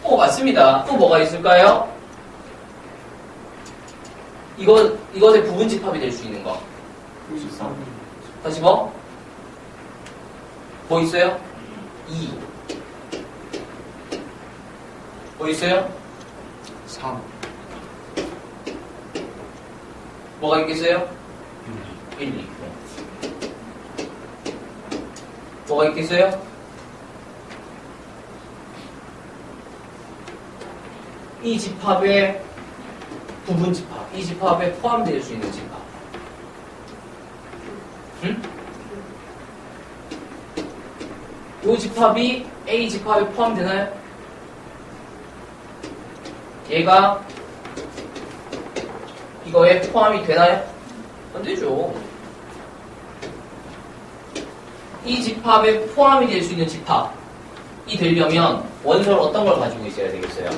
맞습니다. 또 뭐가 있을까요? 이것의 부분 집합이 될 수 있는 거. 93. 다시 뭐 있어요? 2. 뭐 있어요? 3. 뭐가 있겠어요? 1, 2. 뭐가 있겠어요? 이 집합의 부분 집합, 이 집합에 포함될 수 있는 집합. 응? 이 집합이 A 집합에 포함되나요? 얘가 이거에 포함이 되나요? 안 되죠. 이 집합에 포함이 될 수 있는 집합이 되려면 원소를 어떤 걸 가지고 있어야 되겠어요?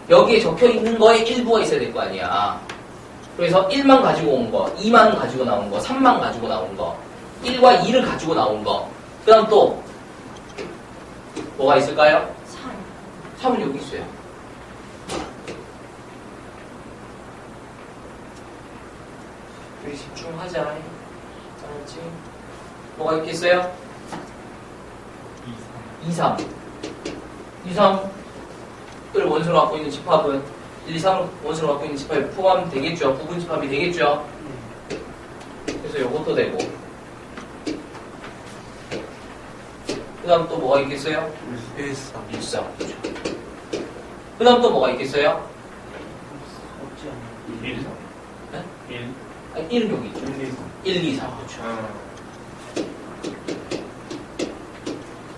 여기에 적혀 있는 거에 일부가 있어야 될 거 아니야. 그래서 1만 가지고 온 거, 2만 가지고 나온 거, 3만 가지고 나온 거, 1과 2를 가지고 나온 거. 그 다음 또 뭐가 있을까요? 3. 3은 여기 있어요. 여기 집중하자. 알았지? 뭐가 있겠어요? 2, 3. 2, 3을 원소로 갖고 있는 집합은 1, 2, 3을 원소로 갖고 있는 집합에 포함되겠죠. 부분 집합이 되겠죠. 그래서 요것도 되고. 그 다음 또 뭐가 있겠어요? 1, 3. 1, 3. 그 다음 또 뭐가 있겠어요? 없지 않나? 1, 3. 네? 1, 아, 1은 여기 있죠. 1, 2, 3. 1, 2, 3. 그렇죠. 아.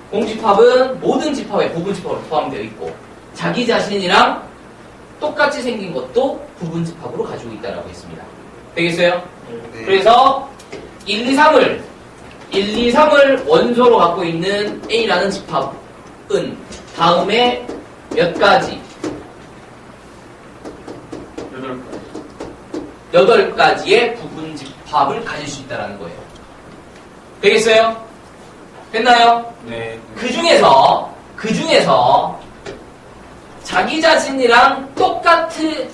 공집합은 모든 집합에 부분 집합으로 포함되어 있고 자기 자신이랑 똑같이 생긴 것도 부분 집합으로 가지고 있다라고 했습니다. 되겠어요? 네. 그래서 1, 2, 3을 원소로 갖고 있는 A라는 집합은 다음에 몇 가지? 8가지. 8가지의 부분 집합을 가질 수 있다는 거예요. 되겠어요? 됐나요? 네. 그 중에서 자기 자신이랑 똑같이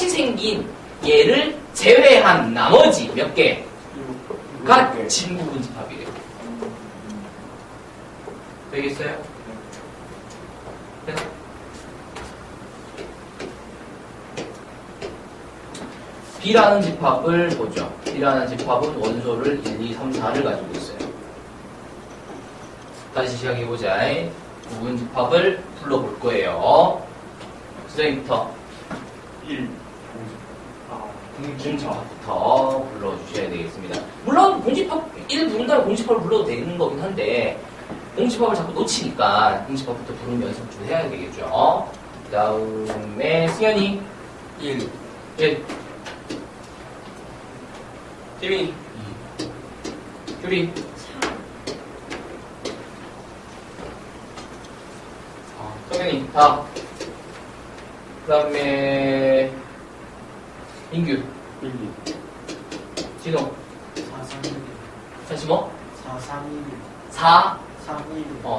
생긴 얘를 제외한 나머지 몇 개가 진부분 집합이에요. 되겠어요? 됐나? B라는 집합을 보죠. B라는 집합은 원소를 1, 2, 3, 4를 가지고 있어요. 다시 시작해보자. 부분 집합을 불러볼 거예요. 선생님부터 1, 공집합부터 불러주셔야 되겠습니다. 물론 공집합 1 부른다면 공집합을 불러도 되는 거긴 한데 공집합을 자꾸 놓치니까 공집합부터 부르는 연습을 좀 해야 되겠죠. 그 다음에 승현이 1, 1 재민이 2, 규리 4, 성현이 다. 그 다음에 민규 1, 2. 진호 4, 3, 1. 한시모 4, 3, 1. 4 3,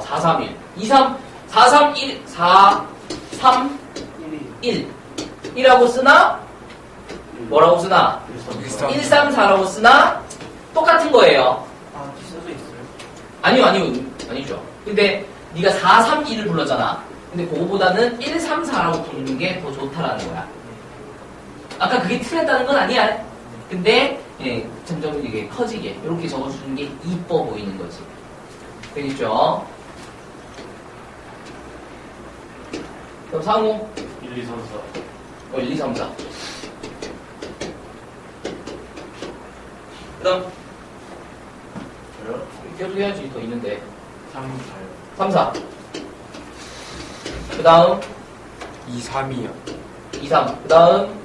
4, 3, 1 2, 3 4, 3, 1 4, 3, 1. 1 1이라고 쓰나 뭐라고 쓰나 1, 3, 4라고 쓰나 똑같은 거예요. 아, 써져 있어요? 아니죠. 근데 네가 4, 3, 1을 불렀잖아. 근데 그거보다는 1, 3, 4라고 부르는 게 더 좋다라는 거야. 아까 그게 틀렸다는 건 아니야. 근데 점점 이게 커지게 이렇게 적어주는 게 이뻐 보이는 거지. 되겠죠? 그럼 상우 1, 2, 3, 4. 1, 2, 3, 4. 그 다음 저요? 계속 해야지. 더 있는데 3, 4요. 3, 4. 그 다음 2, 3이요. 2, 3. 그 다음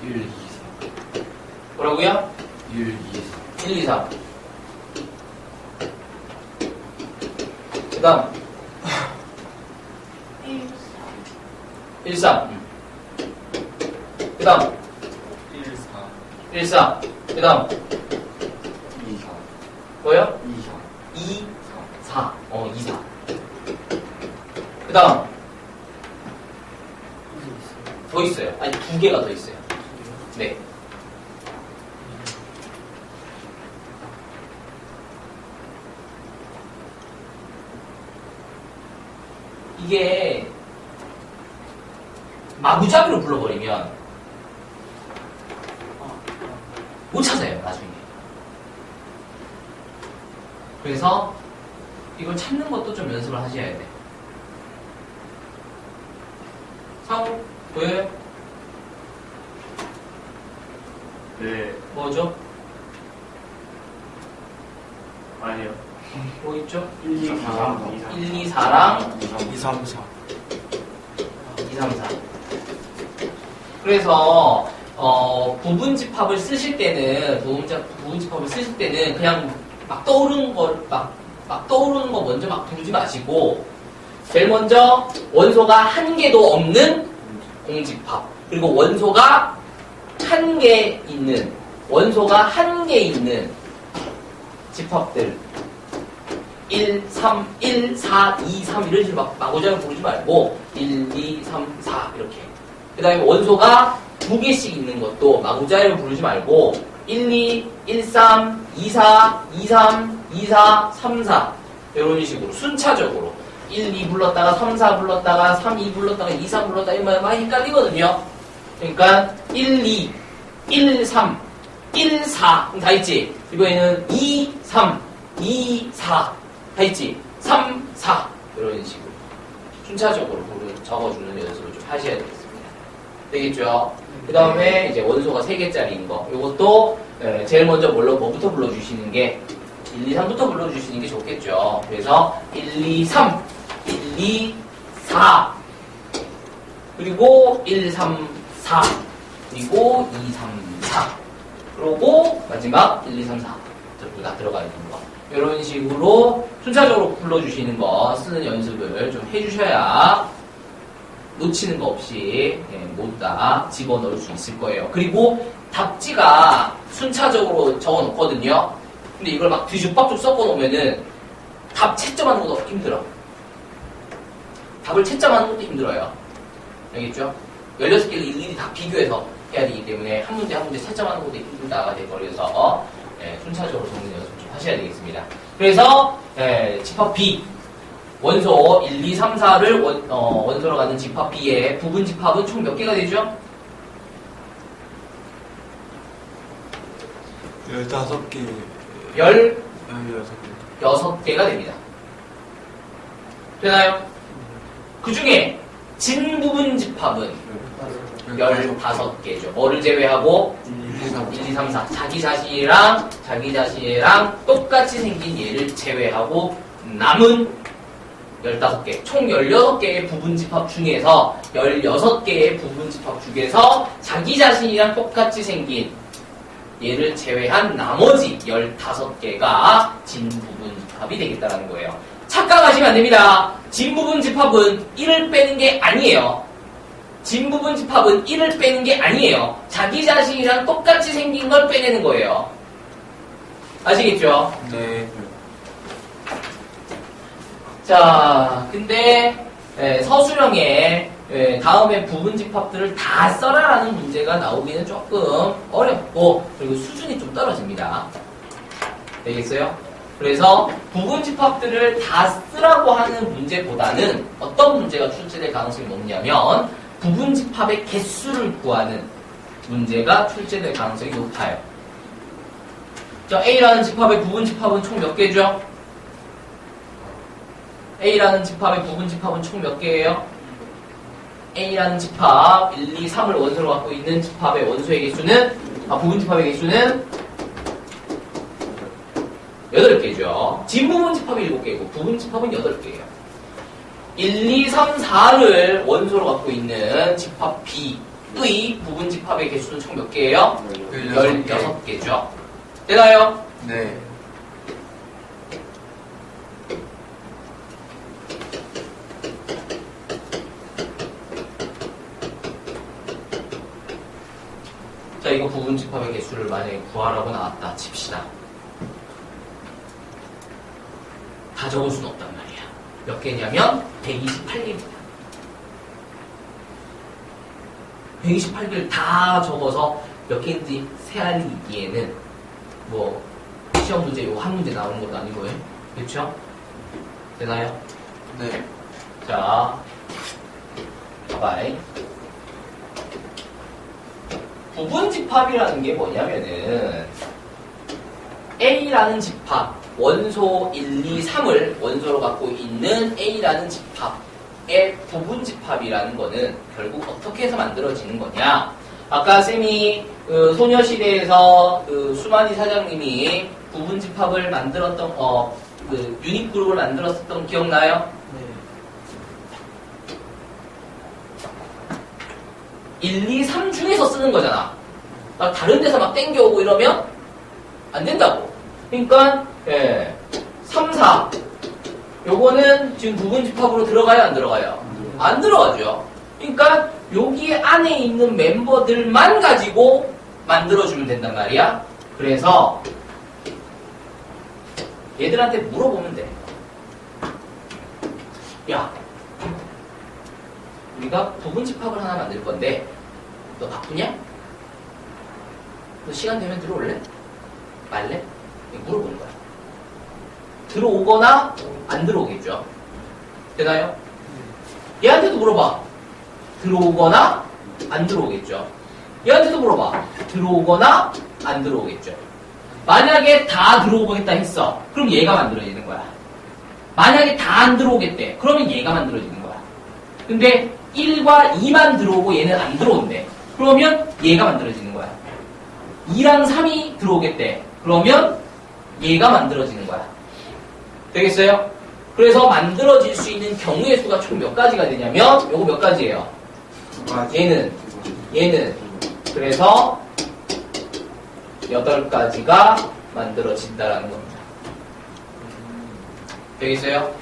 1, 2, 4. 뭐라고요? 1, 2, 4. 1, 2, 3. 그 다음 1, 3. 그 다음 1, 4. 1, 4. 그 다음 2, 4. 뭐요? 2, 4. 2, 4. 2, 4. 그 다음 더 있어요. 아니, 2개가 더 있어요. 네. 이게 마구잡이로 불러버리면 못 찾아요, 나중에. 그래서 이걸 찾는 것도 좀 연습을 하셔야 돼. 상우 보여요? 네. 뭐죠? 아니요. 뭐 있죠? 1, 2, 4, 1, 2, 4랑 2, 3, 4. 2, 3, 4. 그래서 부분집합을 쓰실 때는, 부분집합을 쓰실 때는 그냥 막 떠오르는 거 먼저 막 부르지 마시고, 제일 먼저 원소가 한 개도 없는 공집합, 그리고 원소가 한 개 있는 집합들, 1, 3, 1, 4, 2, 3 이런 식으로 마구잡이 부르지 말고 1, 2, 3, 4 이렇게. 그 다음에 원소가 두 개씩 있는 것도 마구잡이로 부르지 말고 1, 2, 1, 3, 2, 4, 2, 3, 2, 4, 3, 4 이런 식으로 순차적으로 1, 2 불렀다가 3, 4 불렀다가 3, 2 불렀다가 2, 3 불렀다가 이러면 많이 헷갈리거든요. 그러니까 1, 2, 1, 3, 1, 4 다 있지. 이번에는 2, 3, 2, 4 다 있지. 3, 4 이런 식으로 순차적으로 적어주는 연습을 좀 하셔야 되겠습니다. 되겠죠? 그 다음에 이제 원소가 3개짜리인 거. 이것도 제일 먼저 뭐부터 불러주시는 게 1, 2, 3부터 불러주시는 게 좋겠죠. 그래서 1, 2, 3, 1, 2, 4 그리고 1, 3, 4 그리고 2, 3, 4 그리고 마지막 1, 2, 3, 4 전부 다 들어가 있는 거. 이런 식으로 순차적으로 불러주시는 거 쓰는 연습을 좀 해주셔야 놓치는 거 없이 모두 다 집어넣을 수 있을 거예요. 그리고 답지가 순차적으로 적어놓거든요. 근데 이걸 막 뒤죽박죽 섞어놓으면은 답 채점하는 것도 힘들어. 답을 채점하는 것도 힘들어요. 알겠죠? 16개를 일일이 다 비교해서 해야 되기 때문에 한 문제 한 문제 채점하는 것도 힘들다가 돼버려서 순차적으로 적는 연습 좀 하셔야 되겠습니다. 그래서 집합 B 원소 1, 2, 3, 4를 원소로 가는 집합 B의 부분 집합은 총 몇 개가 되죠? 15개. 16개가 됩니다. 되나요? 그 중에 진부분 집합은 15개죠. 뭐를 제외하고? 1, 2, 3, 4. 자기 자신이랑 똑같이 생긴 얘를 제외하고 남은 15개. 총 16개의 부분집합 중에서 16개의 부분집합 중에서 자기 자신이랑 똑같이 생긴 얘를 제외한 나머지 15개가 진부분집합이 되겠다는 거예요. 착각하시면 안 됩니다. 진부분집합은 1을 빼는 게 아니에요. 진부분집합은 1을 빼는 게 아니에요. 자기 자신이랑 똑같이 생긴 걸 빼내는 거예요. 아시겠죠? 네. 자, 근데 서술형에 다음에 부분집합들을 다 써라라는 문제가 나오기는 조금 어렵고 그리고 수준이 좀 떨어집니다. 되겠어요? 그래서 부분집합들을 다 쓰라고 하는 문제보다는 어떤 문제가 출제될 가능성이 높냐면 부분집합의 개수를 구하는 문제가 출제될 가능성이 높아요. 자, A라는 집합의 부분집합은 총 몇 개죠? A라는 집합의 부분집합은 총 몇 개예요? A라는 집합 1, 2, 3을 원소로 갖고 있는 집합의 원소의 개수는 부분집합의 개수는 8개죠. 진부분집합이 7개고 부분집합은 8개예요. 1, 2, 3, 4를 원소로 갖고 있는 집합 B의 부분집합의 개수는 총 몇 개예요? 16개죠. 되나요? 네. 자, 이거 부분집합의 개수를 만약에 구하라고 나왔다 칩시다. 다 적을 수는 없단 말이야. 몇 개냐면 128개입니다. 128개를 다 적어서 몇 개인지 세알리기에는 뭐 시험 문제 요 한 문제 나오는 것도 아니고요. 그렇죠? 되나요? 네. 자, 봐봐요. 부분집합이라는 게 뭐냐면은 A라는 집합 원소 1, 2, 3을 원소로 갖고 있는 A라는 집합의 부분집합이라는 거는 결국 어떻게 해서 만들어지는 거냐? 아까 쌤이 소녀시대에서 수만이 사장님이 부분집합을 만들었던 유닛 그룹을 만들었었던 기억나요? 네. 1, 2, 3 중에서 쓰는 거잖아. 막 다른 데서 막 땡겨오고 이러면 안 된다고. 그러니까 3, 4 요거는 지금 부분집합으로 들어가요 안 들어가요? 안 들어가죠. 그러니까 여기 안에 있는 멤버들만 가지고 만들어주면 된단 말이야. 그래서 얘들한테 물어보면 돼. 야, 우리가 부분집합을 하나 만들 건데 너 바쁘냐? 너 시간 되면 들어올래? 말래? 물어보는 거야. 들어오거나 안 들어오겠죠. 되나요? 얘한테도 물어봐. 들어오거나 안 들어오겠죠. 얘한테도 물어봐. 들어오거나 안 들어오겠죠. 만약에 다 들어오겠다 했어. 그럼 얘가 만들어지는 거야. 만약에 다 안 들어오겠대. 그러면 얘가 만들어지는 거야. 근데 1과 2만 들어오고 얘는 안 들어온대. 그러면 얘가 만들어지는 거야. 2랑 3이 들어오겠대. 그러면 얘가 만들어지는 거야. 되겠어요? 그래서 만들어질 수 있는 경우의 수가 총 몇 가지가 되냐면 요거 몇 가지예요? 얘는 그래서 8가지가 만들어진다라는 겁니다. 되겠어요?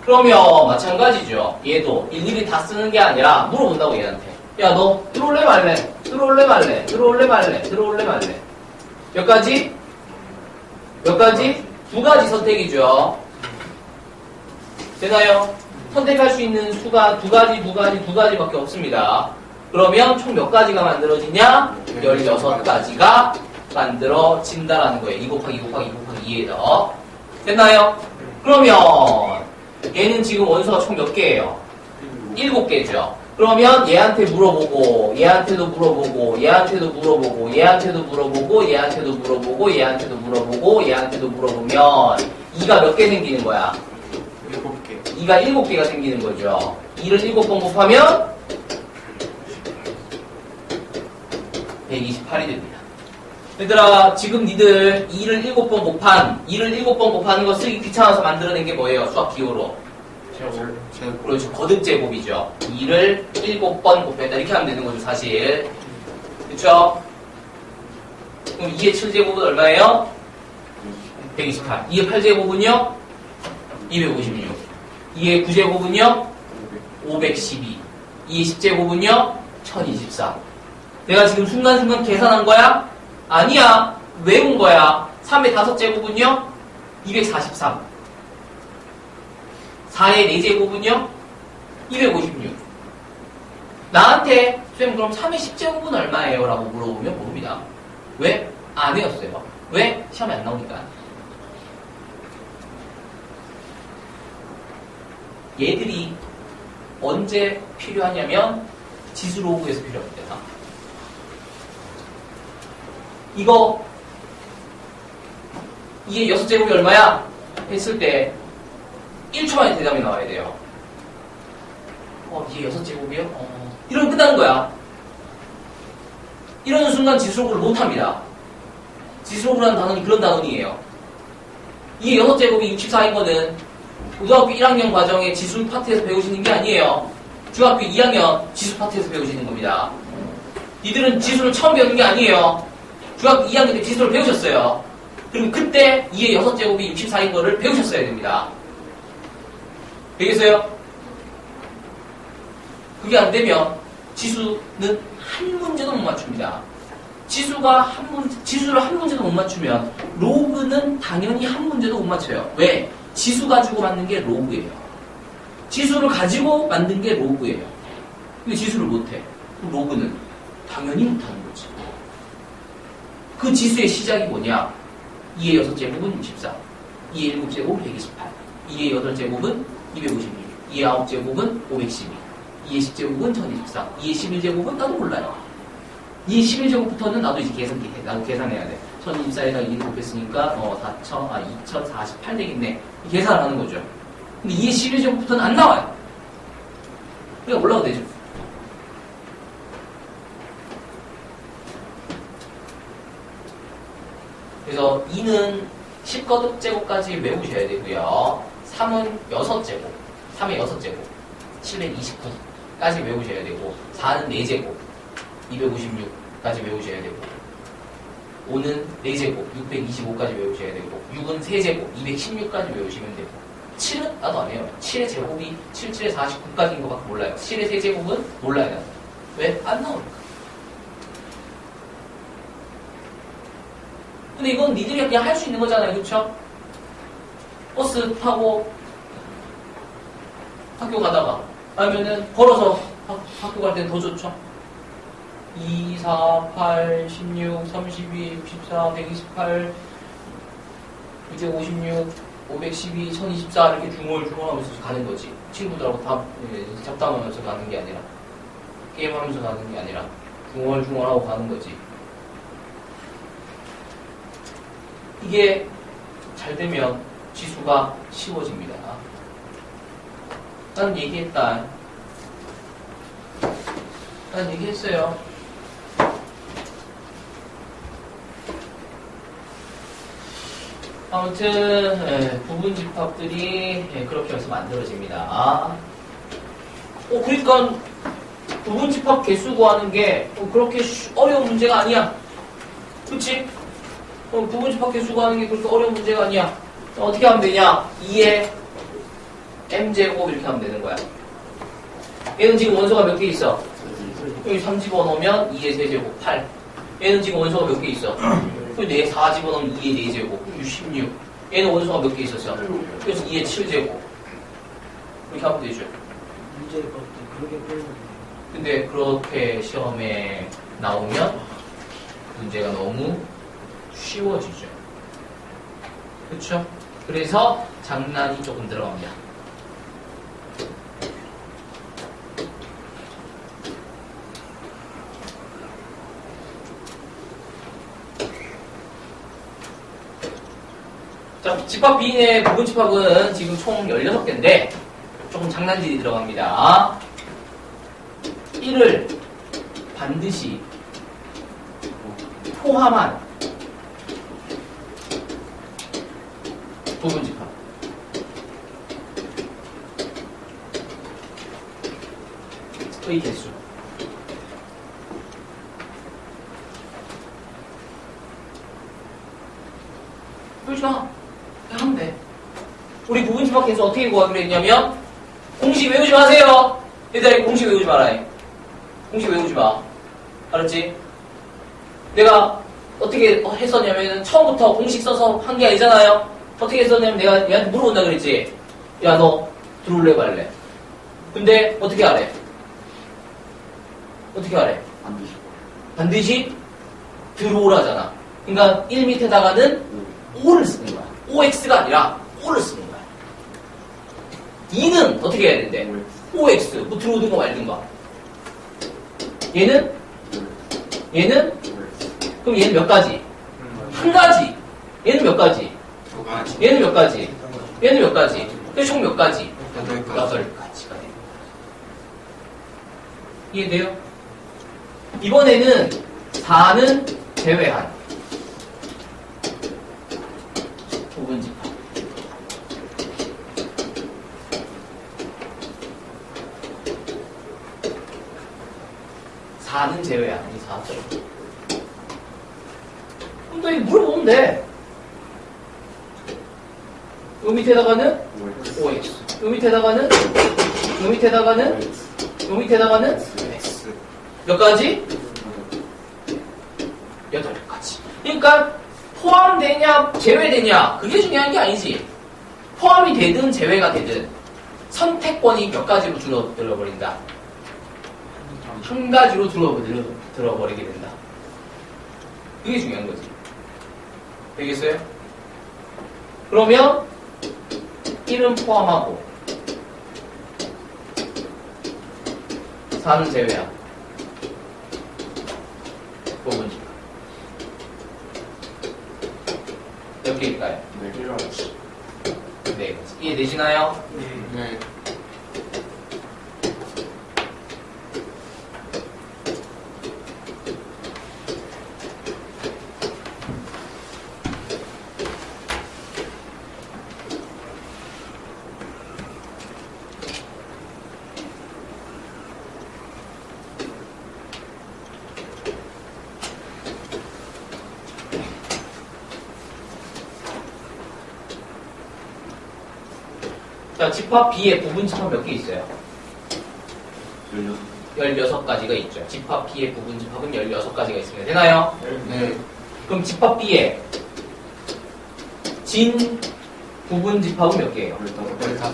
그러면 마찬가지죠. 얘도 일일이 다 쓰는 게 아니라 물어본다고 얘한테. 야, 너 들어올래 말래? 들어올래 말래? 들어올래 말래? 들어올래 말래? 몇 가지? 몇 가지? 2가지 선택이죠. 되나요? 선택할 수 있는 수가 2가지밖에 없습니다. 그러면 총 몇 가지가 만들어지냐? 16가지가 만들어진다라는 거예요. 2 곱하기 2 곱하기 2 곱하기 2에서. 됐나요? 그러면 얘는 지금 원소가 총 몇 개예요? 7개죠. 그러면 얘한테 물어보고 얘한테도 물어보고 얘한테도 물어보고 얘한테도 물어보고 얘한테도 물어보고 얘한테도 물어보고 얘한테도 물어보면 2가 몇 개 생기는 거야? 7개. 2가 7개가 생기는 거죠. 2를 7번 곱하면 128이 됩니다. 얘들아, 지금 니들 2를 7번 곱하는 거 쓰기 귀찮아서 만들어낸 게 뭐예요? 수학 기호로. 그렇죠. 거듭제곱이죠. 2를 7번 곱했다. 이렇게 하면 되는 거죠, 사실. 그쵸? 그럼 2의 7제곱은 얼마예요? 128. 2의 8제곱은요? 256. 2의 9제곱은요? 512. 2의 10제곱은요? 1024. 내가 지금 순간순간 계산한 거야? 아니야. 외운 거야. 3의 5제곱은요? 243. 4의 4제곱은요? 256. 나한테 쌤 그럼 3의 10제곱은 얼마예요? 라고 물어보면 모릅니다. 왜? 안 외웠어요. 왜? 시험에 안 나오니까. 얘들이 언제 필요하냐면 지수로그에서 필요합니다. 이거 이게 6제곱이 얼마야? 했을 때 1초 만에 대답이 나와야 돼요. 이게 6제곱이요? 이러면 끝나는 거야. 이러는 순간 지수로그를 못합니다. 지수로그라는 단원이 그런 단원이에요. 이게 6제곱이 64인 거는 고등학교 1학년 과정의 지수 파트에서 배우시는 게 아니에요. 중학교 2학년 지수 파트에서 배우시는 겁니다. 니들은 지수를 처음 배우는 게 아니에요. 중학교 2학년 때 지수를 배우셨어요. 그리고 그때 2의 6제곱이 64인 거를 배우셨어야 됩니다. 되겠어요? 그게 안 되면 지수는 한 문제도 못 맞춥니다. 지수를 한 문제도 못 맞추면 로그는 당연히 한 문제도 못 맞춰요. 왜? 지수 가지고 만든 게 로그예요. 지수를 가지고 만든 게 로그예요. 근데 지수를 못해. 그럼 로그는 당연히 못하는 거지. 그 지수의 시작이 뭐냐? 2의 6제곱은 64, 2의 7제곱은 128, 2의 8제곱은 256, 2의 9제곱은 512, 2의 10제곱은 1024, 2의 11제곱은 나도 몰라요. 2의 11제곱부터는 나도 이제 계산해야 돼. 1024에다 2를 곱했으니까 2048 되겠네. 계산을 하는 거죠. 근데 2의 11제곱부터는 안 나와요. 그러니까 올라가도 되죠. 그래서 2는 10거듭제곱까지 외우셔야 되고요. 3은 6제곱, 3의 6제곱, 729까지 외우셔야 되고 4는 4제곱, 256까지 외우셔야 되고 5는 4제곱 625까지 외우셔야 되고 6은 3제곱 216까지 외우시면 되고 7은 나도 안 해요. 7의 제곱이 7, 7의 49까지인 것밖에 몰라요. 7의 3제곱은 몰라요. 나도. 왜? 안 나오니까. 근데 이건 니들이 그냥 할 수 있는 거잖아요. 그쵸? 버스 타고 학교 가다가 아니면은 걸어서 학교 갈 때는 더 좋죠. 2, 4, 8, 16, 32, 64, 128, 256, 512, 1024 이렇게 중얼중얼하면서 가는 거지. 친구들하고 다 잡담하면서 가는 게 아니라 게임하면서 가는 게 아니라 중얼중얼하고 가는 거지. 이게 잘 되면 지수가 쉬워집니다. 난 얘기했다. 난 얘기했어요. 아무튼 부분 집합들이 그렇게 해서 만들어집니다. 그러니까 부분 집합 개수 구하는 게 그렇게 어려운 문제가 아니야. 그치? 부분 집합 개수 구하는 게 그렇게 어려운 문제가 아니야. 어떻게 하면 되냐? 2의 m제곱 이렇게 하면 되는 거야. 얘는 지금 원소가 몇 개 있어? 여기 3 집어넣으면 2의 세제곱 8. 얘는 지금 원소가 몇 개 있어? 여기 4 집어넣으면 2의 4제곱 16. 얘는 원소가 몇 개 있었어? 그래서 2의 7제곱. 이렇게 하면 되죠. 문제일 것도 그렇게 빼는 근데 그렇게 시험에 나오면 문제가 너무 쉬워지죠. 그렇죠? 그래서 장난이 조금 들어갑니다. 자, 집합 B인의 부분 집합은 지금 총 16개인데 조금 장난질이 들어갑니다. 1을 반드시 포함한 부분 집합. 의 개수. 그렇지 마. 그냥 하면 돼. 우리 부분 집합 개수 어떻게 구하기로 했냐면 공식 외우지 마세요. 얘들아 공식 외우지 마라. 공식 외우지 마. 알았지? 내가 어떻게 했었냐면 처음부터 공식 써서 한 게 아니잖아요. 어떻게 했었냐면 내가 얘한테 물어본다 그랬지. 야 너 들어올래 말래? 근데 어떻게 하래? 어떻게 하래? 반드시 들어오라잖아. 그러니까 1 밑에다가는 5를 쓰는 거야. OX가 아니라 5를 쓰는 거야. 2는 어떻게 해야 된대? OX. 뭐 들어오든가 말든가. 얘는 그럼 얘는 몇 가지? 한 가지. 얘는 몇 가지? 얘는 몇 가지? 얘는 몇 가지? 그래서 총 몇 가지? 8가지가 됩니다. 이해돼요? 이번에는 4는 제외한 부분 집합. 사는 제외한 이 4점. 그럼 너 이거 물어보면 돼. 요 밑에다가는 OX. 요 밑에다가는 S. 몇 가지? 8가지. 그러니까 포함되냐 제외되냐 그게 중요한 게 아니지. 포함이 되든 제외가 되든 선택권이 몇 가지로 줄어들어버린다. 한 가지로 들어버리게 된다. 그게 중요한 거지. 되겠어요? 그러면 1은 포함하고 4는 제외한 부분 집합. 몇 개일까요? 4개라고. 네. 이해되시나요? 네. 자, 집합 B에 부분 집합 몇 개 있어요? 16가지가 있죠. 집합 B의 부분 집합은 16가지가 있습니다. 되나요? 네. 그럼 집합 B의 진 부분 집합은 몇 개예요? 15개.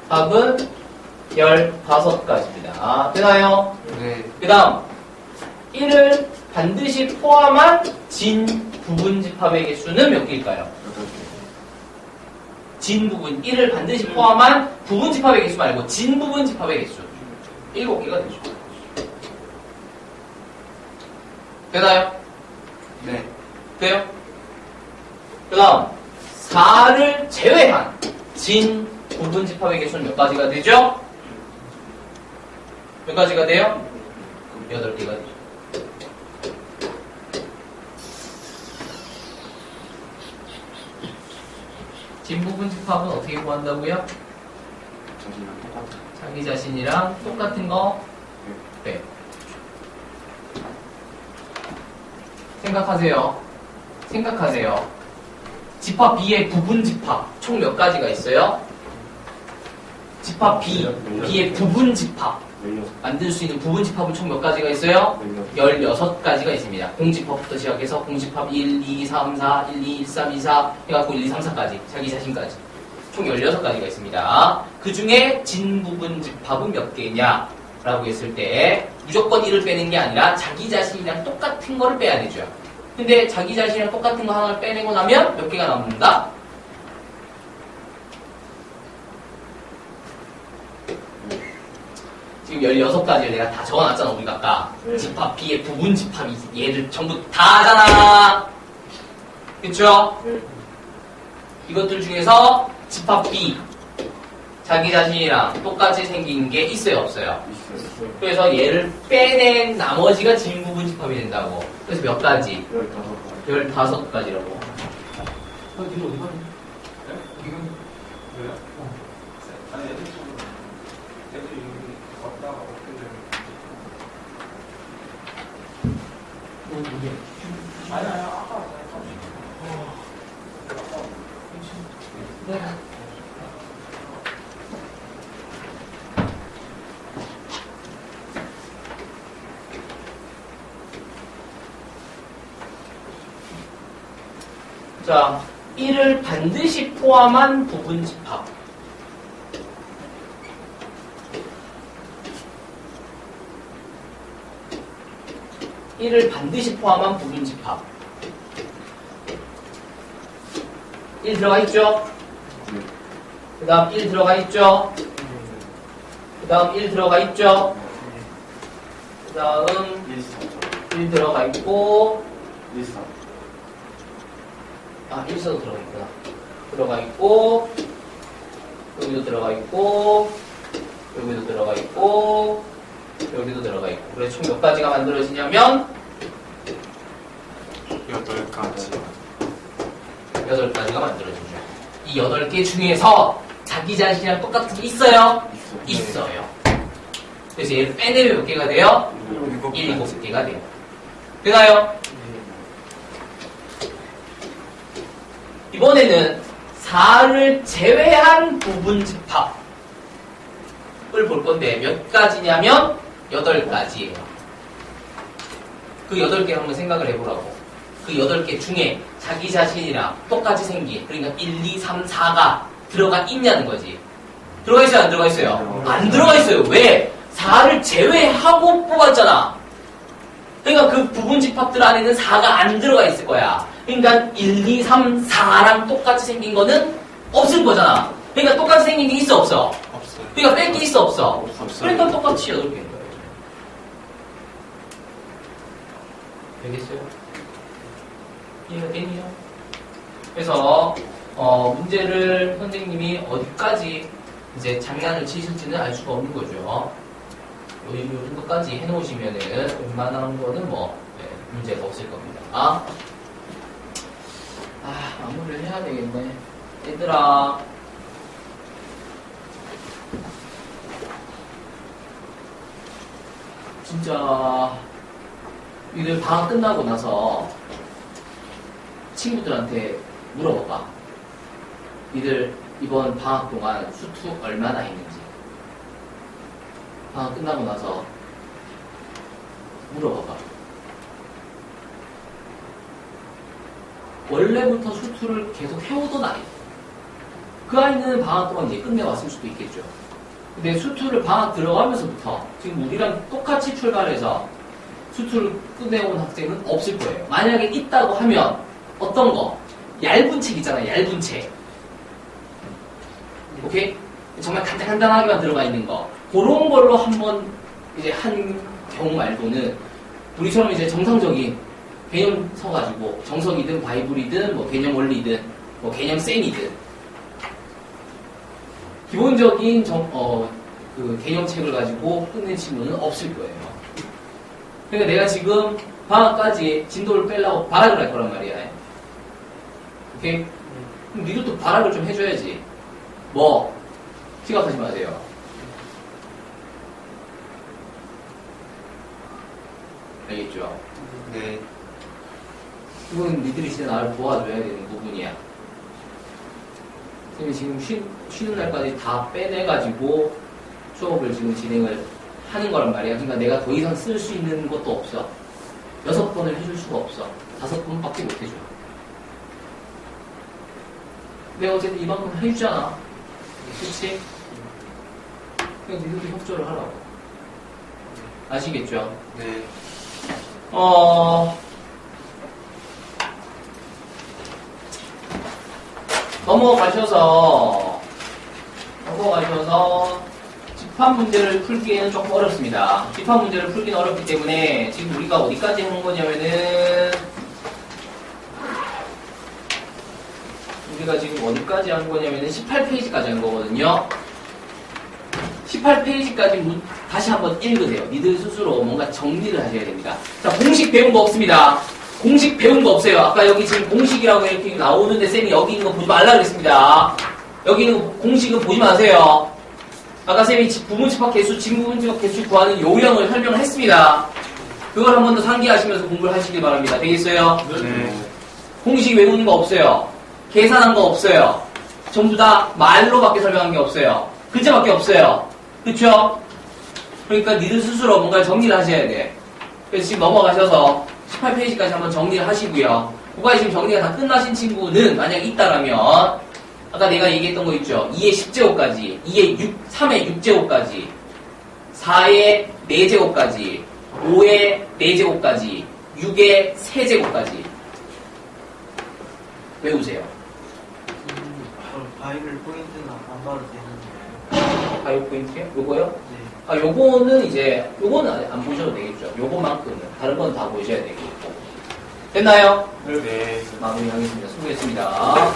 답은 15가지입니다. 되나요? 네. 그 다음 1을 반드시 포함한 진 부분 집합의 개수는 몇 개일까요? 진 부분 1을 반드시 포함한 부분 집합의 개수 말고 진 부분 집합의 개수 7개가 되죠. 되나요? 네. 돼요? 그 다음 4를 제외한 진 부분 집합의 개수는 몇 가지가 되죠? 몇 가지가 돼요? 8개가 되죠. 진 부분 집합은 어떻게 구한다고요? 자신이랑 똑같아. 자기 자신이랑 똑같은 거? 네. 생각하세요. 집합 B의 부분 집합 총 몇 가지가 있어요? 집합 B의 부분 집합 만들 수 있는 부분 집합은 총 몇 가지가 있어요? 16가지가 있습니다. 공집합부터 시작해서 공집합 1, 2, 3, 4, 1, 2, 1, 3, 2, 4 해갖고 1, 2, 3, 4까지 자기 자신까지 총 16가지가 있습니다. 그 중에 진 부분 집합은 몇 개냐? 라고 했을 때 무조건 1을 빼는 게 아니라 자기 자신이랑 똑같은 거를 빼야 되죠. 근데 자기 자신이랑 똑같은 거 하나를 빼내고 나면 몇 개가 남는다? 지금 16가지를 내가 다 적어놨잖아, 우리가 아까. 집합 B의 부분 집합이 얘를 전부 다 하잖아. 그쵸? 이것들 중에서 집합 B, 자기 자신이랑 똑같이 생긴 게 있어요, 없어요? 그래서 얘를 빼낸 나머지가 진 부분 집합이 된다고. 그래서 몇 가지? 15가지라고. 니는 어디 가니? 자, 1을 반드시 포함한 부분 집합. (1을) 반드시 포함한 부분 집합. 1 들어가 있죠? 그 다음 1 들어가 있죠? 그 다음 1 들어가 있죠? 그 다음 1 들어가 있고 1사도 들어가 있구나. 들어가 있고, 여기도 들어가 있고, 여기도 들어가 있고, 여기도 들어가 있고. 그래서 총 몇 가지가 만들어지냐면 8가지. 8가지가 만들어지죠. 이 8개 중에서 자기 자신이랑 똑같은 게 있어요? 있어요. 그래서 얘를 빼내면 몇 개가 돼요? 7개가 돼요. 되나요? 이번에는 4를 제외한 부분 집합을 볼 건데 몇 가지냐면 8가지예요. 그 8개 한번 생각을 해보라고. 그 8개 중에 자기 자신이랑 똑같이 생긴, 그러니까 1, 2, 3, 4가 들어가 있냐는 거지. 들어가 있어요? 안 들어가 있어요? 안 들어가 있어요. 왜? 4를 제외하고 뽑았잖아. 그러니까 그 부분 집합들 안에는 4가 안 들어가 있을 거야. 그러니까 1, 2, 3, 4랑 똑같이 생긴 거는 없을 거잖아. 그러니까 똑같이 생긴 게 있어, 없어? 없어요. 그러니까 뺄 게 있어, 없어? 없어요. 그러니까 똑같이 8개인 거예요. 되겠어요? 이해가 되니요? 그래서 문제를 선생님이 어디까지 이제 장난을 치실지는 알 수가 없는 거죠. 요 정도까지 해놓으시면은 웬만한 거는 뭐 문제가 없을 겁니다. 마무리를 해야 되겠네. 얘들아. 진짜 이들 방학 끝나고 나서 친구들한테 물어봐봐. 니들 이번 방학 동안 수투 얼마나 했는지 방학 끝나고 나서 물어봐봐. 원래부터 수투를 계속 해오던 아이. 그 아이는 방학 동안 이제 끝내왔을 수도 있겠죠. 근데 수투를 방학 들어가면서부터 지금 우리랑 똑같이 출발해서 수투를 끝내온 학생은 없을 거예요. 만약에 있다고 하면 어떤 거? 얇은 책 있잖아요. 얇은 책. 오케이? 정말 간단하게만 들어가 있는 거. 그런 걸로 한번 이제 한 경우 말고는 우리처럼 이제 정상적인 개념 서가지고 정석이든 바이블이든 뭐 개념 원리든 뭐 개념 쌤이든 기본적인 그 개념책을 가지고 끝낸 친구는 없을 거예요. 그러니까 내가 지금 방학까지 진도를 빼려고 발악을 할 거란 말이야. 오케이? 그럼 니들도 발악을 좀 해줘야지. 뭐 생각하지 마세요. 알겠죠? 네. 이건 니들이 진짜 나를 도와줘야 되는 부분이야. 선생님이 지금 쉬는 날까지 다 빼내가지고 수업을 지금 진행을 하는 거란 말이야. 그러니까 내가 더 이상 쓸 수 있는 것도 없어. 6번을 해줄 수가 없어. 5번밖에 못 해줘. 내가 어쨌든 이만큼 해주잖아. 그치? 그냥 니들도 협조를 하라고. 아시겠죠? 네. 넘어가셔서 집합 문제를 풀기에는 조금 어렵습니다. 집합 문제를 풀기는 어렵기 때문에 지금 우리가 어디까지 한 거냐면은 우리가 지금 어디까지 한 거냐면은 18페이지까지 한 거거든요. 18페이지까지 다시 한번 읽으세요. 니들 스스로 뭔가 정리를 하셔야 됩니다. 자, 공식 배운 거 없습니다. 공식 배운 거 없어요. 아까 여기 지금 공식이라고 이렇게 나오는데 쌤이 여기 있는 거 보지 말라 그랬습니다. 여기 있는 공식은 보지 마세요. 아까 쌤이 부분집합 개수, 진부분집합 개수 구하는 요령을 설명을 했습니다. 그걸 한 번 더 상기하시면서 공부를 하시길 바랍니다. 되겠어요? 네. 공식 외우는 거 없어요. 계산한 거 없어요. 전부 다 말로밖에 설명한 게 없어요. 글자밖에 없어요. 그쵸? 그러니까 니들 스스로 뭔가 정리를 하셔야 돼. 그래서 지금 넘어가셔서 18페이지까지 한번 정리를 하시고요. 그거까지 지금 정리가 다 끝나신 친구는 만약 있다라면 아까 내가 얘기했던 거 있죠. 2의 10제곱까지, 3의 6제곱까지, 4의 4제곱까지, 5의 4제곱까지, 6의 3제곱까지 외우세요. 바이블 포인트는 안 봐도 되는데. 바이오 포인트요? 요거요? 네. 아, 요거는 안 보셔도 되겠죠. 요거만큼은. 다른 건 다 보셔야 되겠고. 됐나요? 네. 마무리하겠습니다. 수고했습니다.